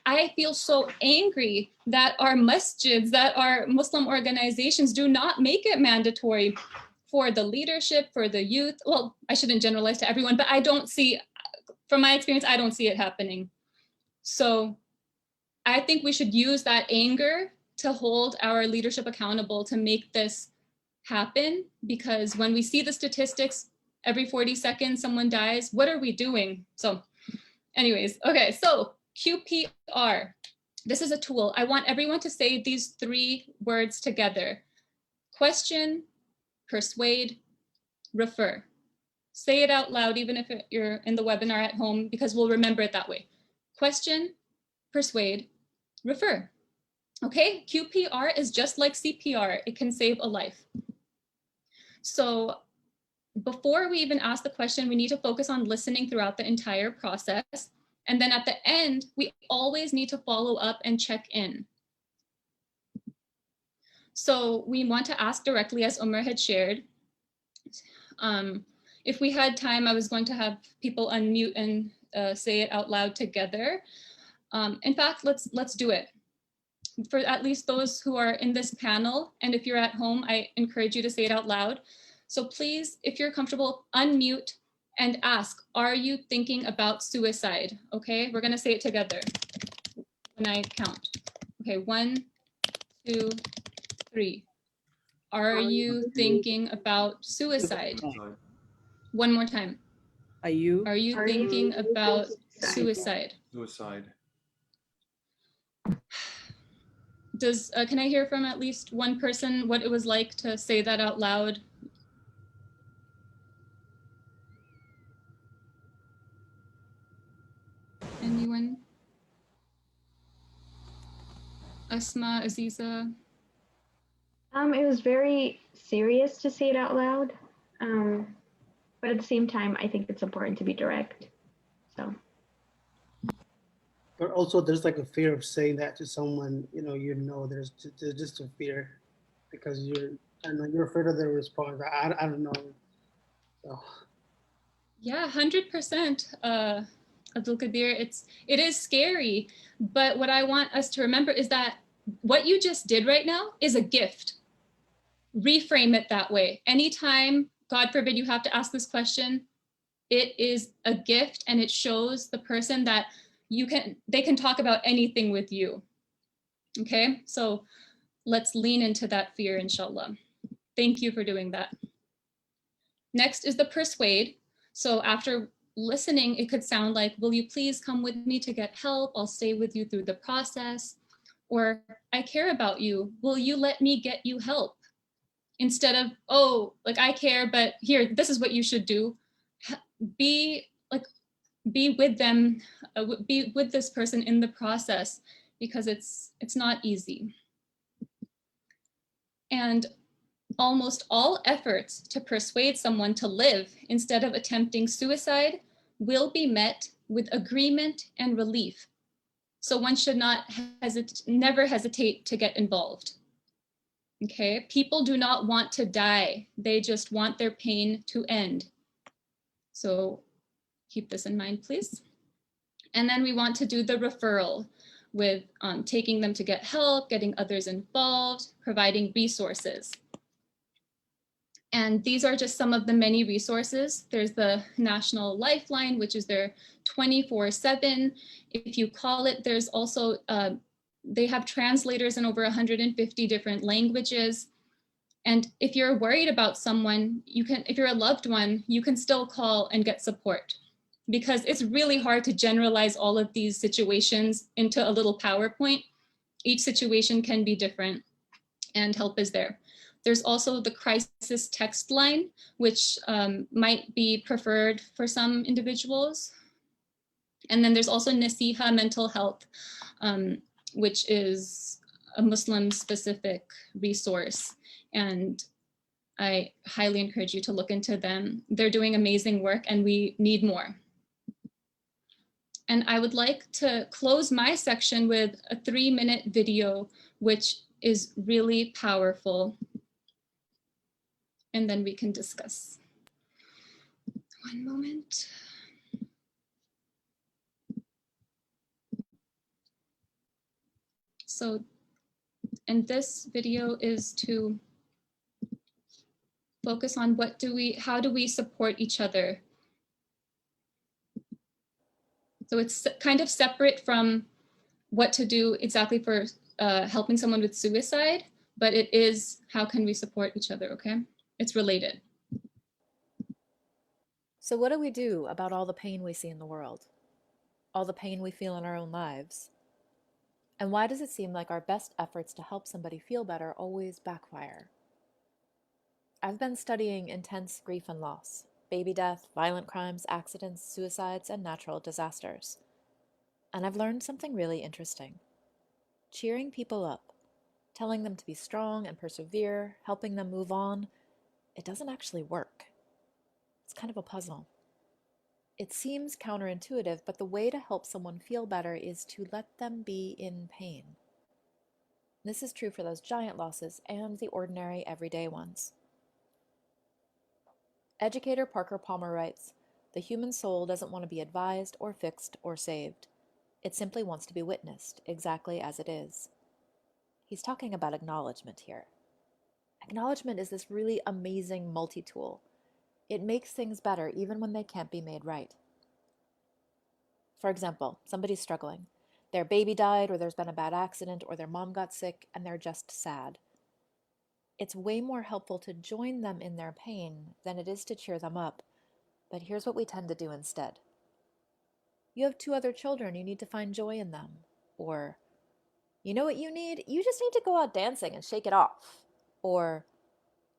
[SPEAKER 2] I feel so angry that our masjids, that our Muslim organizations do not make it mandatory for the leadership, for the youth. Well, I shouldn't generalize to everyone, but I don't see, from my experience, I don't see it happening. So I think we should use that anger to hold our leadership accountable to make this happen, because when we see the statistics, every 40 seconds someone dies, what are we doing? So anyways, okay, so QPR, this is a tool. I want everyone to say these 3 words together: question, persuade, refer. Say it out loud, even if you're in the webinar at home, because we'll remember it that way. Question, persuade, refer. Okay, QPR is just like CPR. It can save a life. So before we even ask the question, we need to focus on listening throughout the entire process. And then at the end, we always need to follow up and check in. So we want to ask directly, as Omar had shared. If we had time, I was going to have people unmute and say it out loud together. In fact, let's do it. For at least those who are in this panel, and if you're at home, I encourage you to say it out loud. So please, if you're comfortable, unmute and ask, are you thinking about suicide? Okay, we're gonna say it together when I count. Okay, 1, 2, 3. Are you thinking about suicide? One more time.
[SPEAKER 1] Are you
[SPEAKER 2] thinking about suicide?
[SPEAKER 4] Suicide.
[SPEAKER 2] Can I hear from at least one person what it was like to say that out loud? Asma, Aziza?
[SPEAKER 5] It was very serious to say it out loud, but at the same time, I think it's important to be direct. So.
[SPEAKER 6] But also, there's like a fear of saying that to someone. There's just a fear because you're afraid of their response. I don't know. So.
[SPEAKER 2] Yeah, 100%. Abdul Qadir, it is scary, but what I want us to remember is that what you just did right now is a gift. Reframe it that way. Anytime, God forbid, you have to ask this question, it is a gift, and it shows the person that they can talk about anything with you. Okay, so let's lean into that fear, inshallah. Thank you for doing that. Next is the persuade. So after listening, it could sound like, will you please come with me to get help? I'll stay with you through the process. Or, I care about you. Will you let me get you help? Instead of, oh, like I care, but here, this is what you should do. Be with them, be with this person in the process, because it's not easy. And almost all efforts to persuade someone to live instead of attempting suicide will be met with agreement and relief. So one should never hesitate to get involved. Okay, people do not want to die. They just want their pain to end. So keep this in mind, please. And then we want to do the referral with taking them to get help, getting others involved, providing resources. And these are just some of the many resources. There's the National Lifeline, which is their 24/7. If you call it, there's also, they have translators in over 150 different languages. And if you're worried about someone, if you're a loved one, you can still call and get support, because it's really hard to generalize all of these situations into a little PowerPoint. Each situation can be different, and help is there. There's also the crisis text line, which might be preferred for some individuals. And then there's also Nasiha Mental Health, which is a Muslim-specific resource. And I highly encourage you to look into them. They're doing amazing work, and we need more. And I would like to close my section with a 3-minute video, which is really powerful. And then we can discuss. One moment. So, and this video is to focus on how do we support each other? So it's kind of separate from what to do exactly for helping someone with suicide, but it is how can we support each other, okay? It's related.
[SPEAKER 7] So what do we do about all the pain we see in the world? All the pain we feel in our own lives? And why does it seem like our best efforts to help somebody feel better always backfire? I've been studying intense grief and loss, baby death, violent crimes, accidents, suicides, and natural disasters. And I've learned something really interesting. Cheering people up, telling them to be strong and persevere, helping them move on, it doesn't actually work. It's kind of a puzzle. It seems counterintuitive, but the way to help someone feel better is to let them be in pain. This is true for those giant losses and the ordinary, everyday ones. Educator Parker Palmer writes, "The human soul doesn't want to be advised or fixed or saved. It simply wants to be witnessed, exactly as it is." He's talking about acknowledgement here. Acknowledgement is this really amazing multi-tool. It makes things better even when they can't be made right. For example, somebody's struggling. Their baby died, or there's been a bad accident, or their mom got sick, and they're just sad. It's way more helpful to join them in their pain than it is to cheer them up, but here's what we tend to do instead. "You have 2 other children, you need to find joy in them." Or, "You know what you need? You just need to go out dancing and shake it off." Or,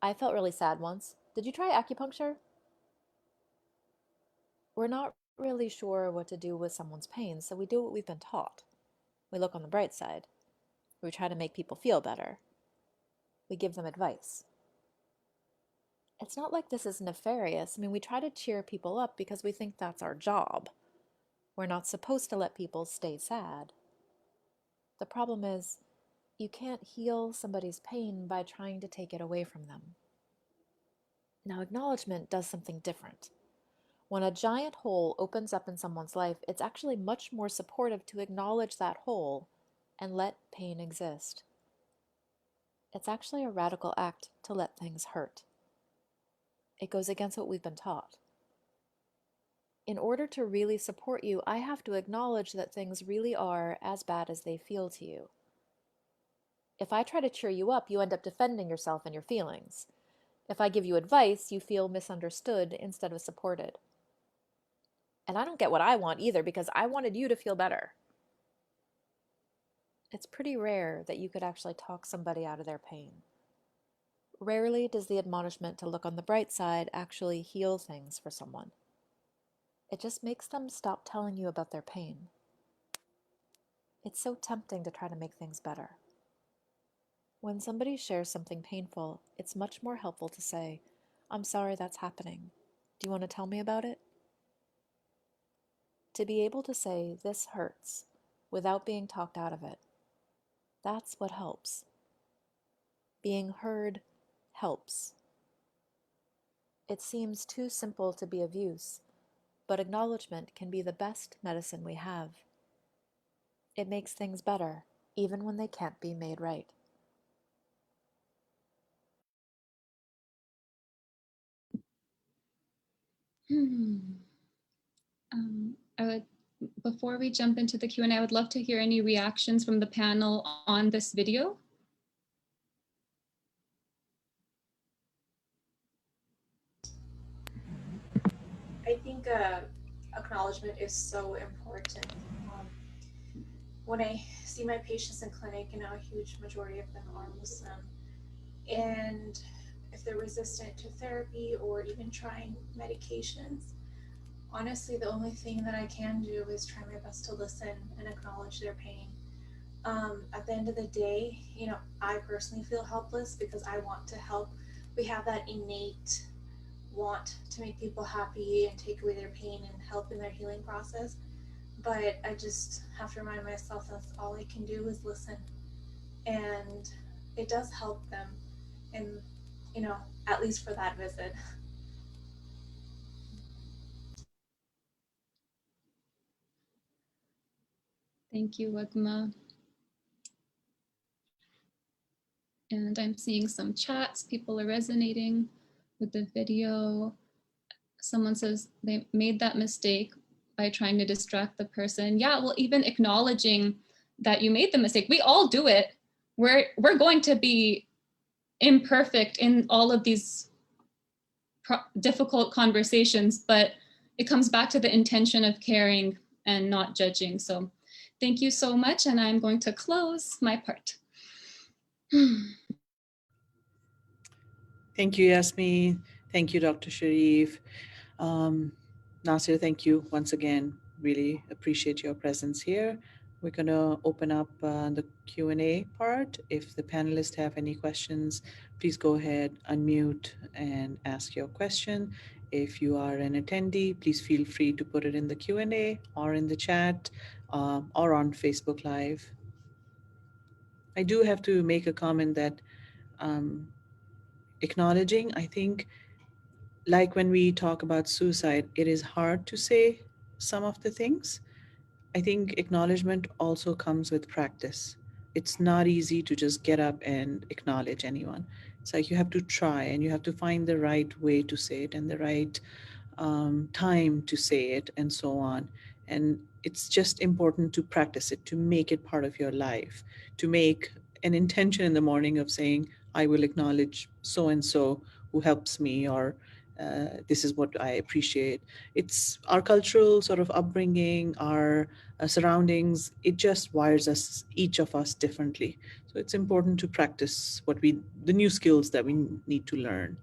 [SPEAKER 7] "I felt really sad once. Did you try acupuncture?" We're not really sure what to do with someone's pain, so we do what we've been taught. We look on the bright side. We try to make people feel better. We give them advice. It's not like this is nefarious. I mean, we try to cheer people up because we think that's our job. We're not supposed to let people stay sad. The problem is, you can't heal somebody's pain by trying to take it away from them. Now, acknowledgement does something different. When a giant hole opens up in someone's life, it's actually much more supportive to acknowledge that hole and let pain exist. It's actually a radical act to let things hurt. It goes against what we've been taught. In order to really support you, I have to acknowledge that things really are as bad as they feel to you. If I try to cheer you up, you end up defending yourself and your feelings. If I give you advice, you feel misunderstood instead of supported. And I don't get what I want either because I wanted you to feel better. It's pretty rare that you could actually talk somebody out of their pain. Rarely does the admonishment to look on the bright side actually heal things for someone. It just makes them stop telling you about their pain. It's so tempting to try to make things better. When somebody shares something painful, it's much more helpful to say, "I'm sorry that's happening. Do you want to tell me about it?" To be able to say, "This hurts," without being talked out of it, that's what helps. Being heard helps. It seems too simple to be of use, but acknowledgement can be the best medicine we have. It makes things better, even when they can't be made right.
[SPEAKER 2] I would, before we jump into the Q&A, I would love to hear any reactions from the panel on this video.
[SPEAKER 8] I think acknowledgement is so important. When I see my patients in clinic, you know, a huge majority of them are Muslim, and if they're resistant to therapy or even trying medications, honestly, the only thing that I can do is try my best to listen and acknowledge their pain. At the end of the day, you know, I personally feel helpless because I want to help. We have that innate want to make people happy and take away their pain and help in their healing process. But I just have to remind myself that's all I can do is listen. And it does help them, and, you know, at least for that visit.
[SPEAKER 2] Thank you, Wagma. And I'm seeing some chats. People are resonating with the video. Someone says they made that mistake by trying to distract the person. Yeah, well, even acknowledging that you made the mistake. We all do it. We're going to be imperfect in all of these difficult conversations, but it comes back to the intention of caring and not judging. So thank you so much. And I'm going to close my part.
[SPEAKER 1] Thank you, Yasmin. Thank you, Dr. Shareef. Naasir, thank you once again. Really appreciate your presence here. We're going to open up the Q&A part. If the panelists have any questions, please go ahead, unmute and ask your question. If you are an attendee, please feel free to put it in the Q&A or in the chat or on Facebook Live. I do have to make a comment that acknowledging, I think, like when we talk about suicide, it is hard to say some of the things. I think acknowledgement also comes with practice. It's not easy to just get up and acknowledge anyone. It's like you have to try and you have to find the right way to say it and the right time to say it and so on. And it's just important to practice it, to make it part of your life, to make an intention in the morning of saying, I will acknowledge so and so who helps me, or this is what I appreciate. It's our cultural sort of upbringing, our surroundings. It just wires us, each of us, differently. So it's important to practice the new skills that we need to learn.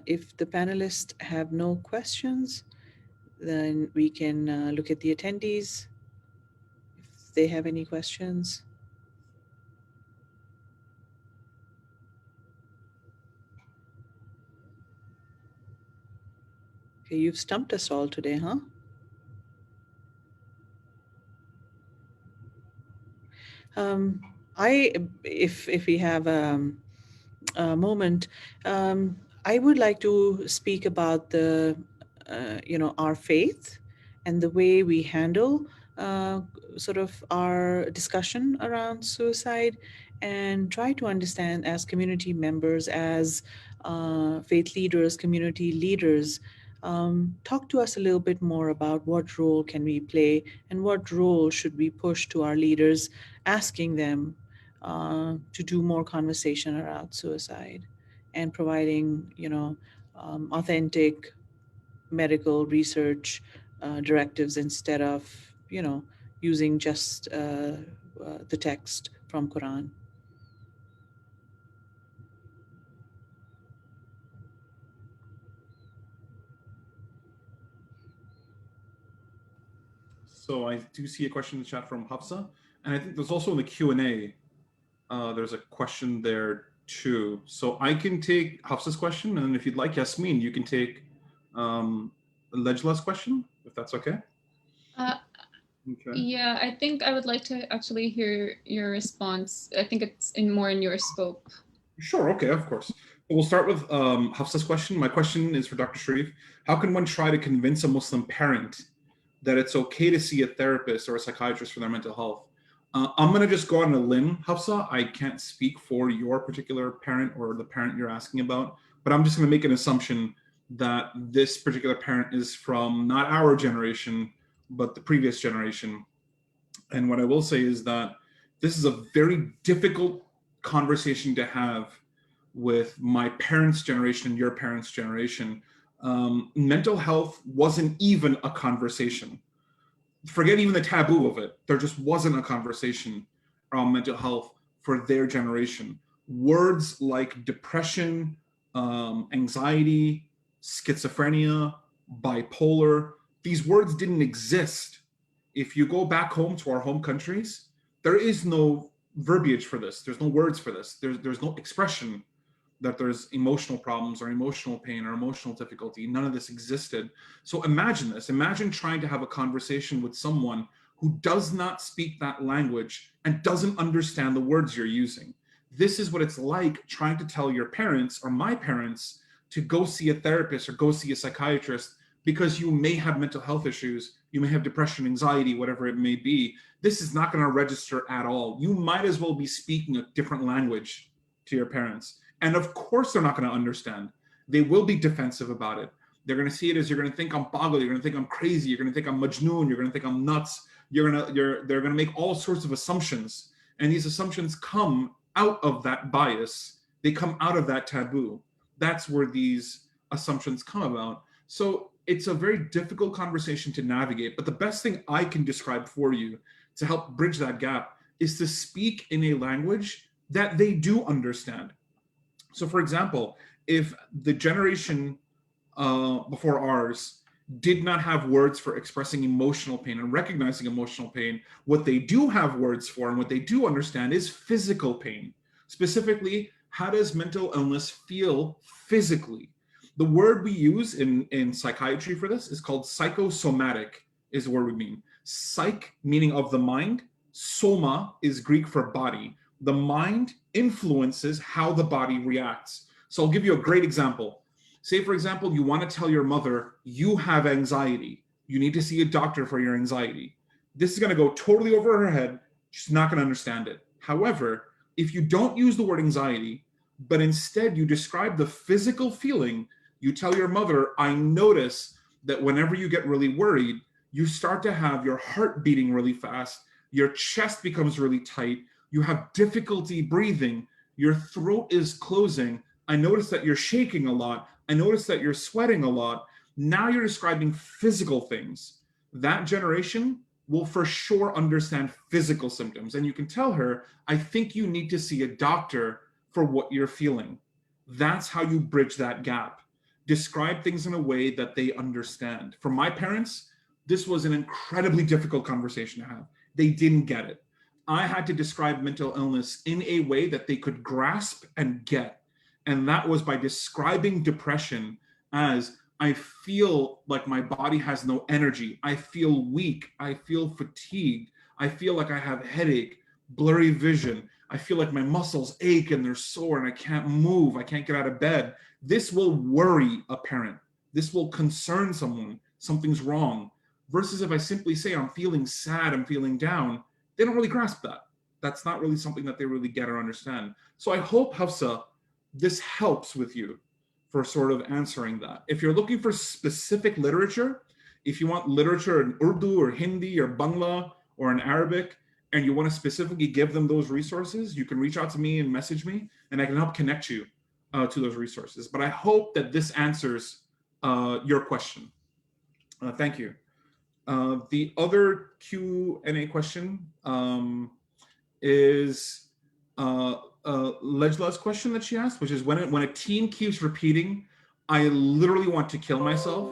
[SPEAKER 1] If the panelists have no questions, then we can look at the attendees if they have any questions. Okay, you've stumped us all today, huh? If we have a moment, I would like to speak about our faith and the way we handle sort of our discussion around suicide, and try to understand as community members, as faith leaders, community leaders. Talk to us a little bit more about what role can we play and what role should we push to our leaders, asking them to do more conversation around suicide and providing, authentic medical research directives instead of, using just the text from Quran.
[SPEAKER 4] So I do see a question in the chat from Hafsa, and I think there's also in the Q&A, there's a question there too. So I can take Hafsa's question, and if you'd like, Yasmin, you can take Lejla's question, if that's okay.
[SPEAKER 2] Okay. Yeah, I think I would like to actually hear your response. I think it's more in your scope.
[SPEAKER 4] Sure, okay, of course. We'll start with Hafsa's question. My question is for Dr. Shareef. How can one try to convince a Muslim parent that it's okay to see a therapist or a psychiatrist for their mental health? I'm going to just go on a limb, Hafsa. I can't speak for your particular parent or the parent you're asking about, but I'm just going to make an assumption that this particular parent is from not our generation, but the previous generation. And what I will say is that this is a very difficult conversation to have with my parents' generation and your parents' generation. Mental health wasn't even a conversation. Forget even the taboo of it. There just wasn't a conversation around mental health for their generation. Words like depression, anxiety, schizophrenia, bipolar, these words didn't exist. If you go back home to our home countries, there is no verbiage for this. There's no words for this. There's no expression that there's emotional problems or emotional pain or emotional difficulty. None of this existed. So imagine this. Imagine trying to have a conversation with someone who does not speak that language and doesn't understand the words you're using. This is what it's like trying to tell your parents or my parents to go see a therapist or go see a psychiatrist because you may have mental health issues, you may have depression, anxiety, whatever it may be. This is not going to register at all. You might as well be speaking a different language to your parents. And of course, they're not going to understand. They will be defensive about it. They're going to see it as, you're going to think I'm pagal, you're going to think I'm crazy, you're going to think I'm majnoon, you're going to think I'm nuts. They're going to make all sorts of assumptions. And these assumptions come out of that bias. They come out of that taboo. That's where these assumptions come about. So it's a very difficult conversation to navigate. But the best thing I can describe for you to help bridge that gap is to speak in a language that they do understand. So for example, if the generation before ours did not have words for expressing emotional pain and recognizing emotional pain, what they do have words for and what they do understand is physical pain. Specifically, how does mental illness feel physically? The word we use in psychiatry for this is called psychosomatic, is the word we mean. Psych, meaning of the mind. Soma is Greek for body. The mind influences how the body reacts. So I'll give you a great example. Say, for example, you want to tell your mother you have anxiety. You need to see a doctor for your anxiety. This is going to go totally over her head. She's not going to understand it. However, if you don't use the word anxiety, but instead you describe the physical feeling, you tell your mother, I notice that whenever you get really worried, you start to have your heart beating really fast, your chest becomes really tight, you have difficulty breathing, your throat is closing, I notice that you're shaking a lot, I notice that you're sweating a lot. Now you're describing physical things. That generation will for sure understand physical symptoms. And you can tell her, I think you need to see a doctor for what you're feeling. That's how you bridge that gap. describe things in a way that they understand. For my parents, this was an incredibly difficult conversation to have. They didn't get it. I had to describe mental illness in a way that they could grasp and get. And that was by describing depression as, I feel like my body has no energy. I feel weak. I feel fatigued. I feel like I have headache, blurry vision. I feel like my muscles ache and they're sore and I can't move. I can't get out of bed. This will worry a parent. This will concern someone. Something's wrong. Versus if I simply say, I'm feeling sad, I'm feeling down, they don't really grasp that. That's not really something that they really get or understand. So I hope, Hafsa, this helps with you for sort of answering that. If you're looking for specific literature, if you want literature in Urdu or Hindi or Bangla or in Arabic, and you want to specifically give them those resources, you can reach out to me and message me, and I can help connect you to those resources. But I hope that this answers your question. Thank you. The other Q&A question is Lejla's question that she asked, which is when a teen keeps repeating, I literally want to kill myself,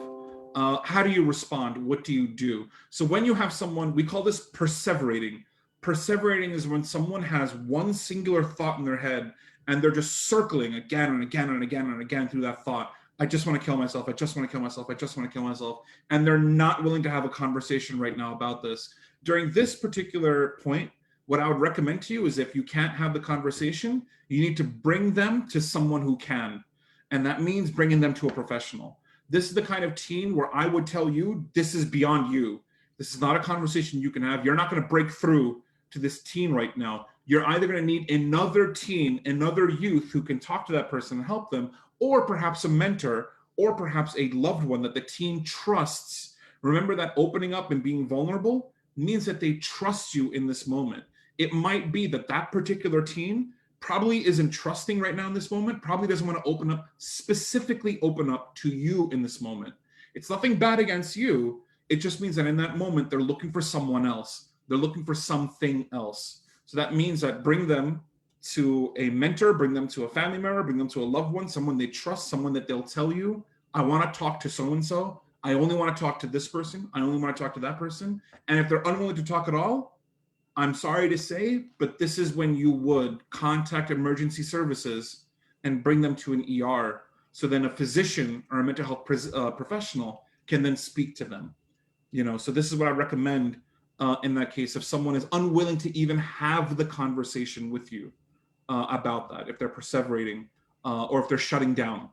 [SPEAKER 4] how do you respond? What do you do? So when you have someone, we call this perseverating. Perseverating is when someone has one singular thought in their head and they're just circling again and again and again and again through that thought. I just want to kill myself. I just want to kill myself. I just want to kill myself. And they're not willing to have a conversation right now about this. During this particular point, what I would recommend to you is if you can't have the conversation, you need to bring them to someone who can. And that means bringing them to a professional. This is the kind of teen where I would tell you, this is beyond you. This is not a conversation you can have. You're not going to break through to this teen right now. You're either going to need another teen, another youth who can talk to that person and help them, or perhaps a mentor, or perhaps a loved one that the teen trusts. Remember that opening up and being vulnerable means that they trust you in this moment. It might be that that particular teen probably isn't trusting right now in this moment, probably doesn't want to open up, specifically open up to you in this moment. It's nothing bad against you. It just means that in that moment, they're looking for someone else. They're looking for something else. So that means that bring them to a mentor, bring them to a family member, bring them to a loved one, someone they trust, someone that they'll tell you, I want to talk to so-and-so. I only want to talk to this person. I only want to talk to that person. And if they're unwilling to talk at all, I'm sorry to say, but this is when you would contact emergency services and bring them to an ER. So then a physician or a mental health professional can then speak to them. So this is what I recommend in that case, if someone is unwilling to even have the conversation with you about that, if they're perseverating or if they're shutting down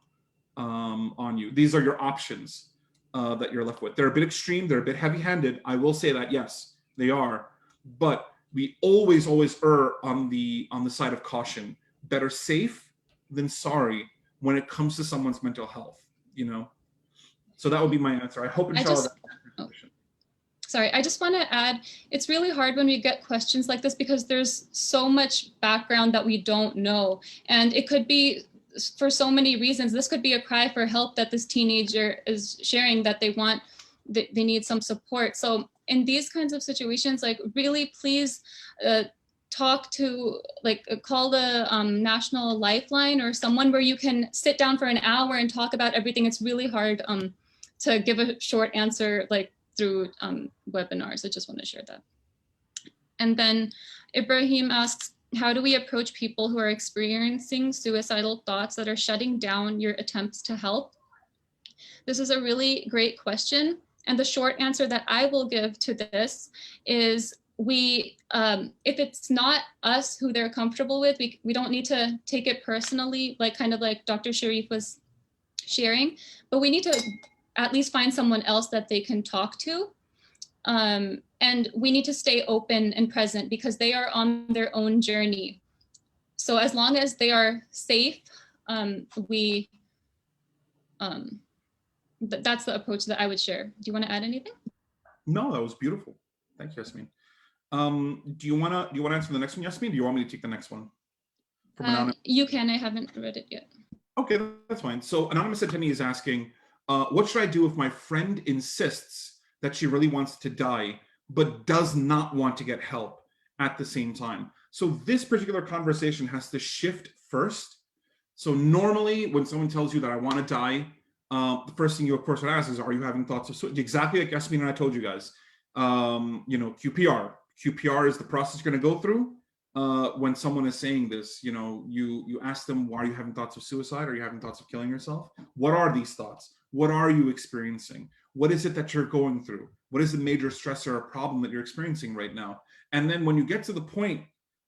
[SPEAKER 4] on you. These are your options that you're left with. They're a bit extreme. They're a bit heavy-handed. I will say that, yes, they are. But we always err on the side of caution. Better safe than sorry when it comes to someone's mental health, So that would be my answer. I hope inshallah
[SPEAKER 2] Sorry, I just want to add, it's really hard when we get questions like this because there's so much background that we don't know. And it could be for so many reasons. This could be a cry for help that this teenager is sharing, that they need some support. So in these kinds of situations, really please talk to, call the National Lifeline or someone where you can sit down for an hour and talk about everything. It's really hard to give a short answer through webinars. I just want to share that. And then Ibrahim asks, how do we approach people who are experiencing suicidal thoughts that are shutting down your attempts to help? This is a really great question. And the short answer that I will give to this is if it's not us who they're comfortable with, we don't need to take it personally, kind of like Dr. Shareef was sharing, but we need to at least find someone else that they can talk to. And we need to stay open and present because they are on their own journey. So as long as they are safe, that's the approach that I would share. Do you want to add anything?
[SPEAKER 4] No, that was beautiful. Thank you, Yasmin. Do you want to answer the next one, Yasmin? Do you want me to take the next one?
[SPEAKER 2] You can. I haven't read it yet.
[SPEAKER 4] Okay, that's fine. So Anonymous Attorney is asking, what should I do if my friend insists that she really wants to die, but does not want to get help at the same time? So this particular conversation has to shift first. So normally when someone tells you that I want to die, the first thing you of course would ask is, are you having thoughts of suicide? Exactly like Yasmin and I told you guys. QPR. QPR is the process you're going to go through when someone is saying this. You ask them, why are you having thoughts of suicide? Are you having thoughts of killing yourself? What are these thoughts? What are you experiencing? What is it that you're going through? What is the major stressor or problem that you're experiencing right now? And then when you get to the point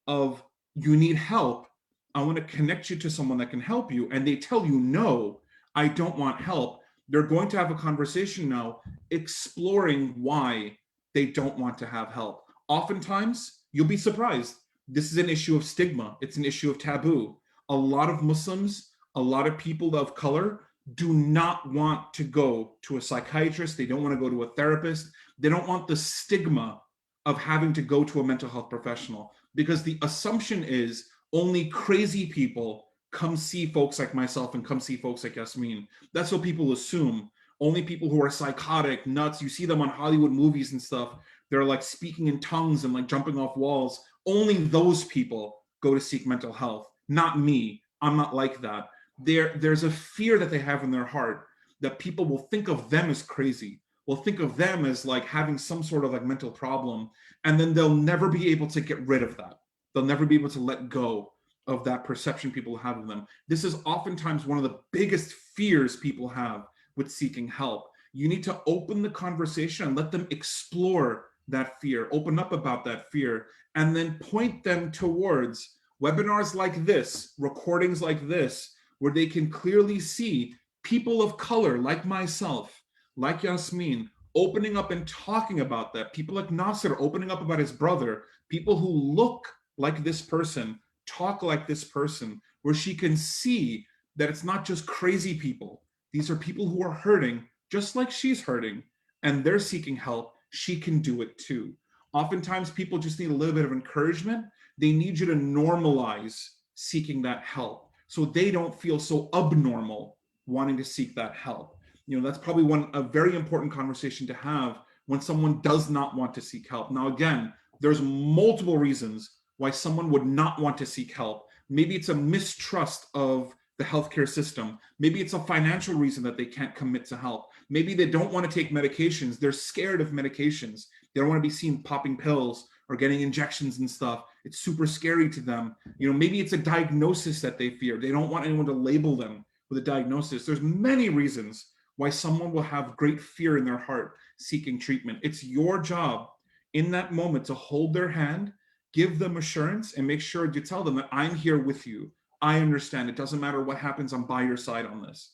[SPEAKER 4] of you need help, I want to connect you to someone that can help you, and they tell you, no, I don't want help. They're going to have a conversation now exploring why they don't want to have help. Oftentimes, you'll be surprised. This is an issue of stigma. It's an issue of taboo. A lot of Muslims, a lot of people of color do not want to go to a psychiatrist. They don't want to go to a therapist. They don't want the stigma of having to go to a mental health professional, because the assumption is only crazy people come see folks like myself and come see folks like Yasmin. That's what people assume. Only people who are psychotic, nuts, you see them on Hollywood movies and stuff, they're like speaking in tongues and like jumping off walls. Only those people go to seek mental health, not me. I'm not like that. There's a fear that they have in their heart that people will think of them as crazy, will think of them as like having some sort of like mental problem, and then they'll never be able to get rid of that. They'll never be able to let go of that perception people have of them. This is oftentimes one of the biggest fears people have with seeking help. You need to open the conversation and let them explore that fear, open up about that fear, and then point them towards webinars like this, recordings like this, where they can clearly see people of color like myself, like Yasmin, opening up and talking about that. People like Naasir opening up about his brother, people who look like this person, talk like this person, where she can see that it's not just crazy people. These are people who are hurting just like she's hurting, and they're seeking help. She can do it too. Oftentimes people just need a little bit of encouragement. They need you to normalize seeking that help so they don't feel so abnormal wanting to seek that help. That's probably a very important conversation to have when someone does not want to seek help. Now, again, there's multiple reasons why someone would not want to seek help. Maybe it's a mistrust of the healthcare system. Maybe it's a financial reason that they can't commit to help. Maybe they don't want to take medications. They're scared of medications. They don't want to be seen popping pills or getting injections and stuff. It's super scary to them. Maybe it's a diagnosis that they fear. They don't want anyone to label them with a diagnosis. There's many reasons why someone will have great fear in their heart seeking treatment. It's your job in that moment to hold their hand, give them assurance, and make sure to tell them that I'm here with you. I understand. It doesn't matter what happens. I'm by your side on this.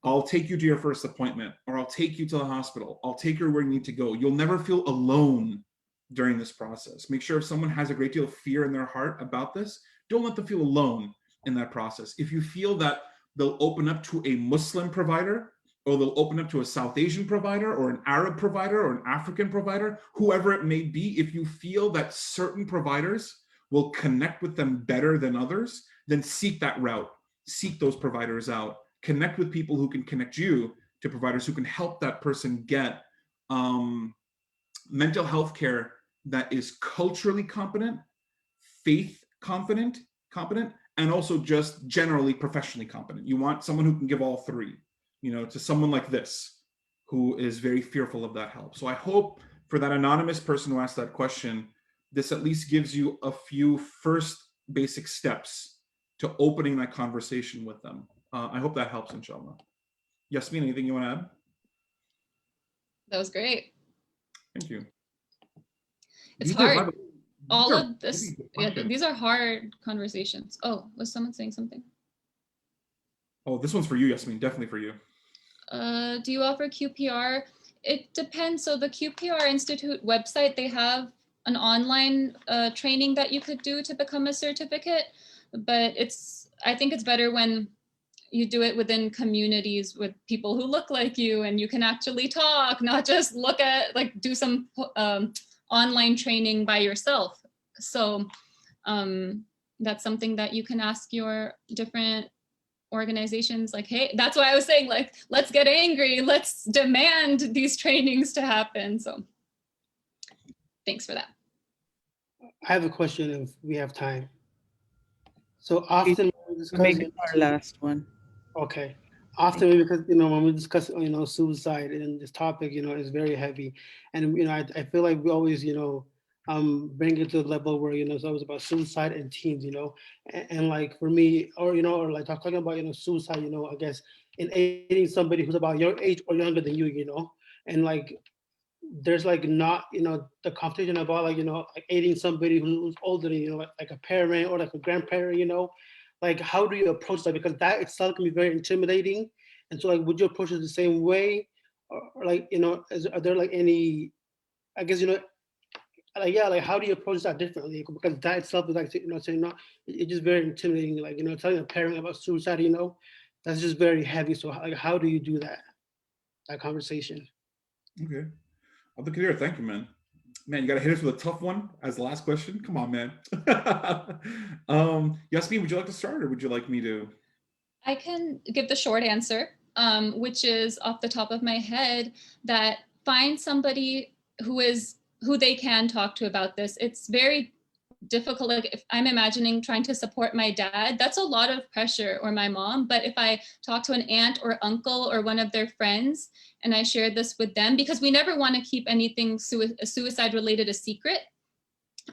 [SPEAKER 4] I'll take you to your first appointment, or I'll take you to the hospital. I'll take you where you need to go. You'll never feel alone during this process. Make sure if someone has a great deal of fear in their heart about this, don't let them feel alone in that process. If you feel that they'll open up to a Muslim provider, or they'll open up to a South Asian provider, or an Arab provider, or an African provider, whoever it may be, if you feel that certain providers will connect with them better than others, then seek that route. Seek those providers out. Connect with people who can connect you to providers who can help that person get mental health care that is culturally competent, faith competent, and also just generally professionally competent. You want someone who can give all three, to someone like this, who is very fearful of that help. So I hope for that anonymous person who asked that question, this at least gives you a few first basic steps to opening that conversation with them. I hope that helps, inshallah. Yasmin, anything you want to add?
[SPEAKER 2] That was great.
[SPEAKER 4] Thank you.
[SPEAKER 2] It's hard. All of this, these are hard conversations. Oh, was someone saying something?
[SPEAKER 4] Oh, this one's for you, Yasmin, definitely for you.
[SPEAKER 2] Do you offer QPR? It depends. So the QPR Institute website, they have an online training that you could do to become a certificate, but I think it's better when you do it within communities with people who look like you and you can actually talk, not just look at, do some online training by yourself. So that's something that you can ask your different organizations, hey, that's why I was saying, let's get angry, let's demand these trainings to happen. So thanks for that.
[SPEAKER 6] I have a question if we have time. So often
[SPEAKER 1] make it our last one.
[SPEAKER 6] Okay. often because when we discuss suicide and this topic is very heavy, and I feel like we always bring it to the level where it's always about suicide and teens, and like for me, or like talking about suicide, I guess in aiding somebody who's about your age or younger than you, and like there's like not the competition about like aiding somebody who's older than like a parent or like a grandparent, like how do you approach that, because that itself can be very intimidating. And so like would you approach it the same way, or like are there like any, I guess like yeah, like how do you approach that differently, because that itself is like saying no, it's just very intimidating, like telling a parent about suicide, that's just very heavy. So like how do you do that conversation?
[SPEAKER 4] Okay. Abdul Kadir, thank you, man. Man, you got to hit us with a tough one as the last question. Come on, man. Yasmin, would you like to start, or would you like me to?
[SPEAKER 2] I can give the short answer, which is off the top of my head, that find somebody who they can talk to about this. It's very difficult. Like if I'm imagining trying to support my dad, that's a lot of pressure, or my mom. But if I talk to an aunt or uncle or one of their friends and I share this with them, because we never want to keep anything suicide related a secret,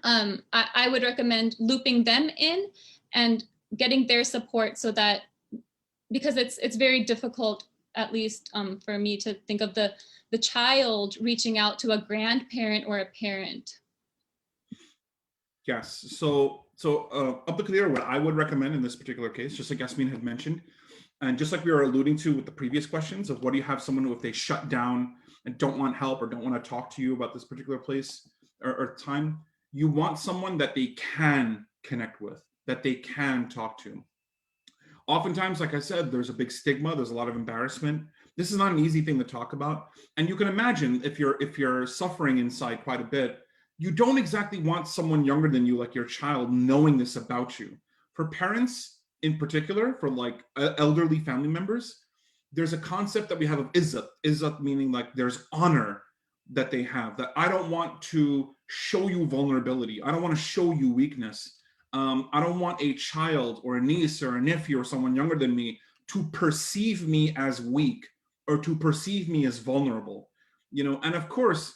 [SPEAKER 2] I would recommend looping them in and getting their support, so that, because it's very difficult, at least for me, to think of the child reaching out to a grandparent or a parent.
[SPEAKER 4] Yes. So up the clear, what I would recommend in this particular case, just like Yasmin had mentioned, and just like we were alluding to with the previous questions of what do you have someone who, if they shut down and don't want help or don't want to talk to you about this particular place or time, you want someone that they can connect with, that they can talk to. Oftentimes, like I said, there's a big stigma, there's a lot of embarrassment. This is not an easy thing to talk about. And you can imagine if you're suffering inside quite a bit, you don't exactly want someone younger than you, like your child, knowing this about you. For parents in particular, for like elderly family members, there's a concept that we have of izzat. Izzat meaning like there's honor that they have, that I don't want to show you vulnerability. I don't want to show you weakness. I don't want a child or a niece or a nephew or someone younger than me to perceive me as weak or to perceive me as vulnerable. And of course,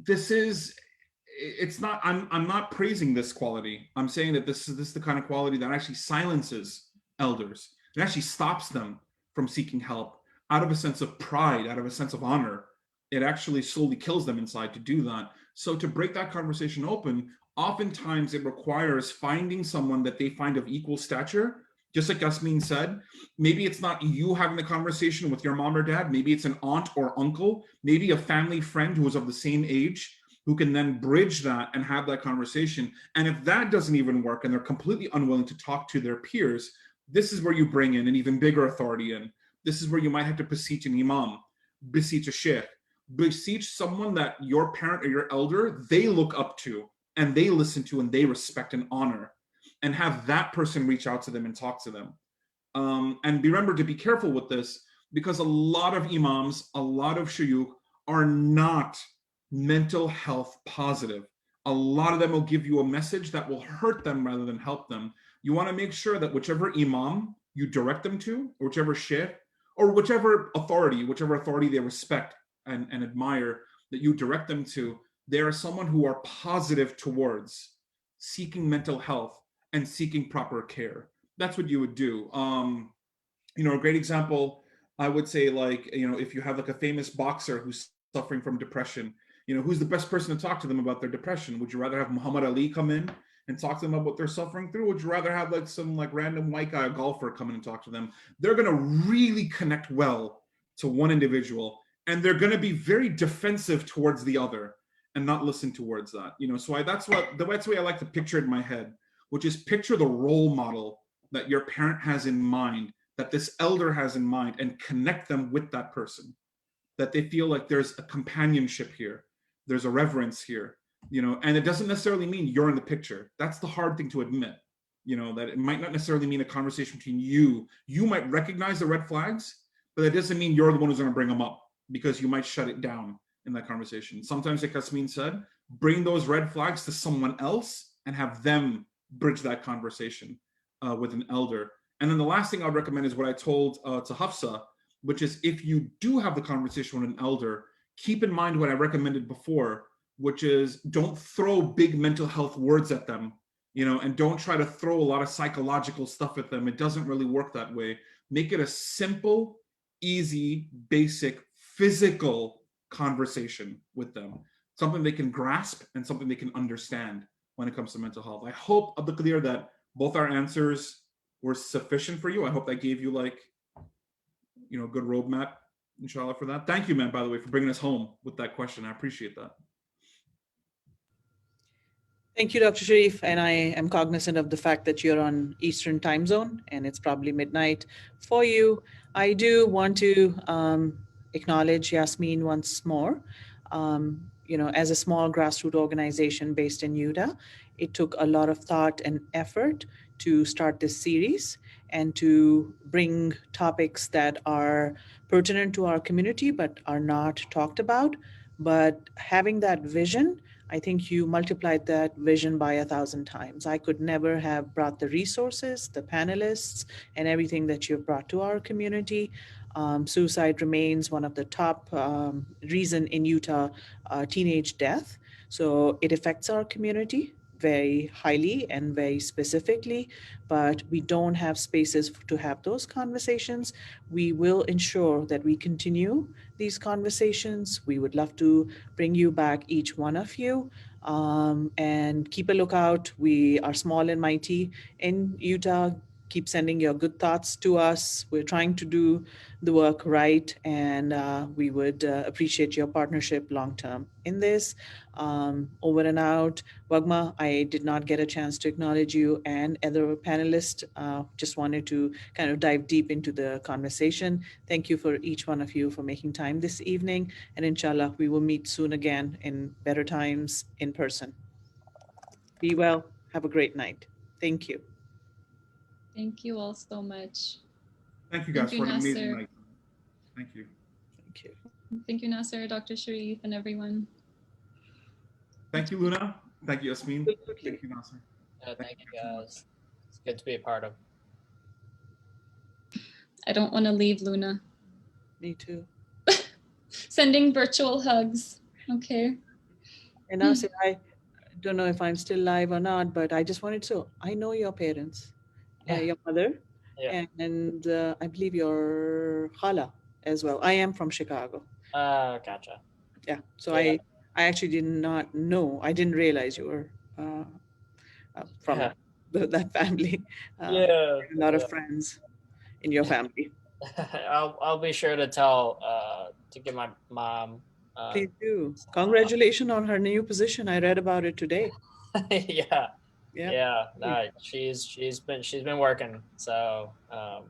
[SPEAKER 4] it's not, I'm not praising this quality. I'm saying that this is the kind of quality that actually silences elders. It actually stops them from seeking help out of a sense of pride, out of a sense of honor. It actually slowly kills them inside to do that. So to break that conversation open, oftentimes it requires finding someone that they find of equal stature. Just like Yasmin said, maybe it's not you having the conversation with your mom or dad. Maybe it's an aunt or uncle, maybe a family friend who is of the same age, who can then bridge that and have that conversation. And if that doesn't even work and they're completely unwilling to talk to their peers, this is where you bring in an even bigger authority in. This is where you might have to beseech an imam, beseech a sheikh, beseech someone that your parent or your elder, they look up to and they listen to and they respect and honor, and have that person reach out to them and talk to them. And remember to be careful with this, because a lot of imams, a lot of shuyukh are not mental health positive. A lot of them will give you a message that will hurt them rather than help them. You want to make sure that whichever imam you direct them to, or whichever sheikh, or whichever authority they respect and admire, that you direct them to, they are someone who are positive towards seeking mental health and seeking proper care. That's what you would do. A great example, I would say, like, if you have like a famous boxer who's suffering from depression, who's the best person to talk to them about their depression? Would you rather have Muhammad Ali come in and talk to them about what they're suffering through? Or would you rather have like some like random white guy, a golfer, come in and talk to them? They're going to really connect well to one individual, and they're going to be very defensive towards the other and not listen towards that. So that's the way I like to picture it in my head, which is picture the role model that your parent has in mind, that this elder has in mind, and connect them with that person, that they feel like there's a companionship here, there's a reverence here, and it doesn't necessarily mean you're in the picture. That's the hard thing to admit, that it might not necessarily mean a conversation between you. You might recognize the red flags, but that doesn't mean you're the one who's going to bring them up, because you might shut it down in that conversation. Sometimes, like Yasmin said, bring those red flags to someone else and have them bridge that conversation with an elder. And then the last thing I'd recommend is what I told to Hafsa, which is if you do have the conversation with an elder, keep in mind what I recommended before, which is don't throw big mental health words at them, and don't try to throw a lot of psychological stuff at them. It doesn't really work that way. Make it a simple, easy, basic, physical conversation with them, something they can grasp and something they can understand when it comes to mental health. I hope, Abdul that both our answers were sufficient for you. I hope that gave you a good roadmap, inshallah, for that. Thank you, man, by the way, for bringing us home with that question. I appreciate that.
[SPEAKER 1] Thank you, Dr. Shareef. And I am cognizant of the fact that you're on Eastern time zone and it's probably midnight for you. I do want to acknowledge Yasmin once more. As a small grassroots organization based in Utah, it took a lot of thought and effort to start this series and to bring topics that are pertinent to our community but are not talked about. But having that vision, I think you multiplied that vision by 1,000 times. I could never have brought the resources, the panelists, and everything that you've brought to our community. Suicide remains one of the top reason in Utah teenage death. So it affects our community very highly and very specifically, but we don't have spaces to have those conversations. We will ensure that we continue these conversations. We would love to bring you back, each one of you, and keep a lookout. We are small and mighty in Utah. Keep sending your good thoughts to us. We're trying to do the work right, and we would appreciate your partnership long-term in this. Over and out. Wagma, I did not get a chance to acknowledge you and other panelists. Just wanted to kind of dive deep into the conversation. Thank you for each one of you for making time this evening. And inshallah, we will meet soon again in better times in person. Be well. Have a great night. Thank you.
[SPEAKER 2] Thank you all so much.
[SPEAKER 4] Thank you guys
[SPEAKER 2] Thank you,
[SPEAKER 4] for an amazing
[SPEAKER 2] Naasir.
[SPEAKER 4] night. Thank you.
[SPEAKER 1] Thank you.
[SPEAKER 2] Thank you, Naasir, Dr. Shareef, and everyone.
[SPEAKER 4] Thank you, Luna. Thank you, Yasmin.
[SPEAKER 1] Absolutely.
[SPEAKER 4] Thank you, Naasir.
[SPEAKER 3] Thank you, guys. It's good to be a part of.
[SPEAKER 2] I don't want to leave, Luna.
[SPEAKER 1] Me too.
[SPEAKER 2] Sending virtual hugs. Okay.
[SPEAKER 1] And now, I don't know if I'm still live or not, but I just wanted to, I know your parents, your mother, and I believe your khala as well. I am from Chicago.
[SPEAKER 3] Gotcha.
[SPEAKER 1] Yeah. So I actually did not know. I didn't realize you were from that family. A lot of friends in your family.
[SPEAKER 3] I'll be sure to tell to give my mom.
[SPEAKER 1] Please do. Congratulations on her new position. I read about it today.
[SPEAKER 3] Yeah. No, she's been working. So I'll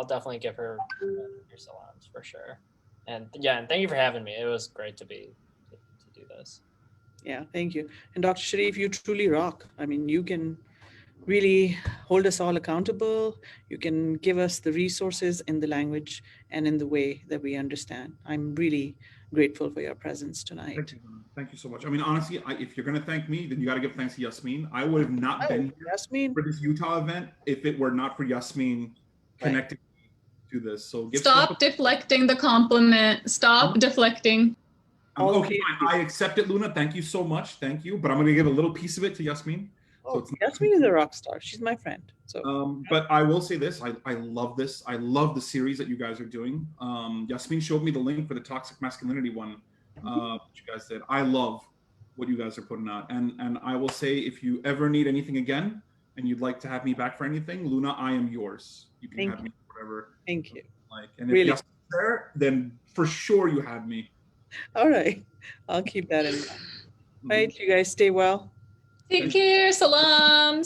[SPEAKER 3] definitely give her your salams for sure. And thank you for having me. It was great to do this.
[SPEAKER 1] Yeah, thank you. And Dr. Shareef, you truly rock. I mean, you can really hold us all accountable. You can give us the resources in the language and in the way that we understand. I'm really grateful for your presence tonight.
[SPEAKER 4] Thank you so much. I mean, honestly, if you're going to thank me, then you got to give thanks to Yasmin. I would have not been here for this Utah event if it were not for Yasmin connecting me to this. So
[SPEAKER 2] stop deflecting the compliment. Stop deflecting.
[SPEAKER 4] Okay, fine. I accept it, Luna. Thank you so much. Thank you. But I'm going to give a little piece of it to Yasmin.
[SPEAKER 1] So Yasmin is a rock star. She's my friend. So,
[SPEAKER 4] but I will say this: I love this. I love the series that you guys are doing. Yasmin showed me the link for the toxic masculinity one, which you guys did. I love what you guys are putting out, and I will say, if you ever need anything again, and you'd like to have me back for anything, Luna, I am yours. You can have me for whatever.
[SPEAKER 1] Thank you.
[SPEAKER 4] Like, and if Yasmin's there, then for sure you have me.
[SPEAKER 1] All right, I'll keep that in mind. All right, you guys stay well.
[SPEAKER 2] Take care. Salam.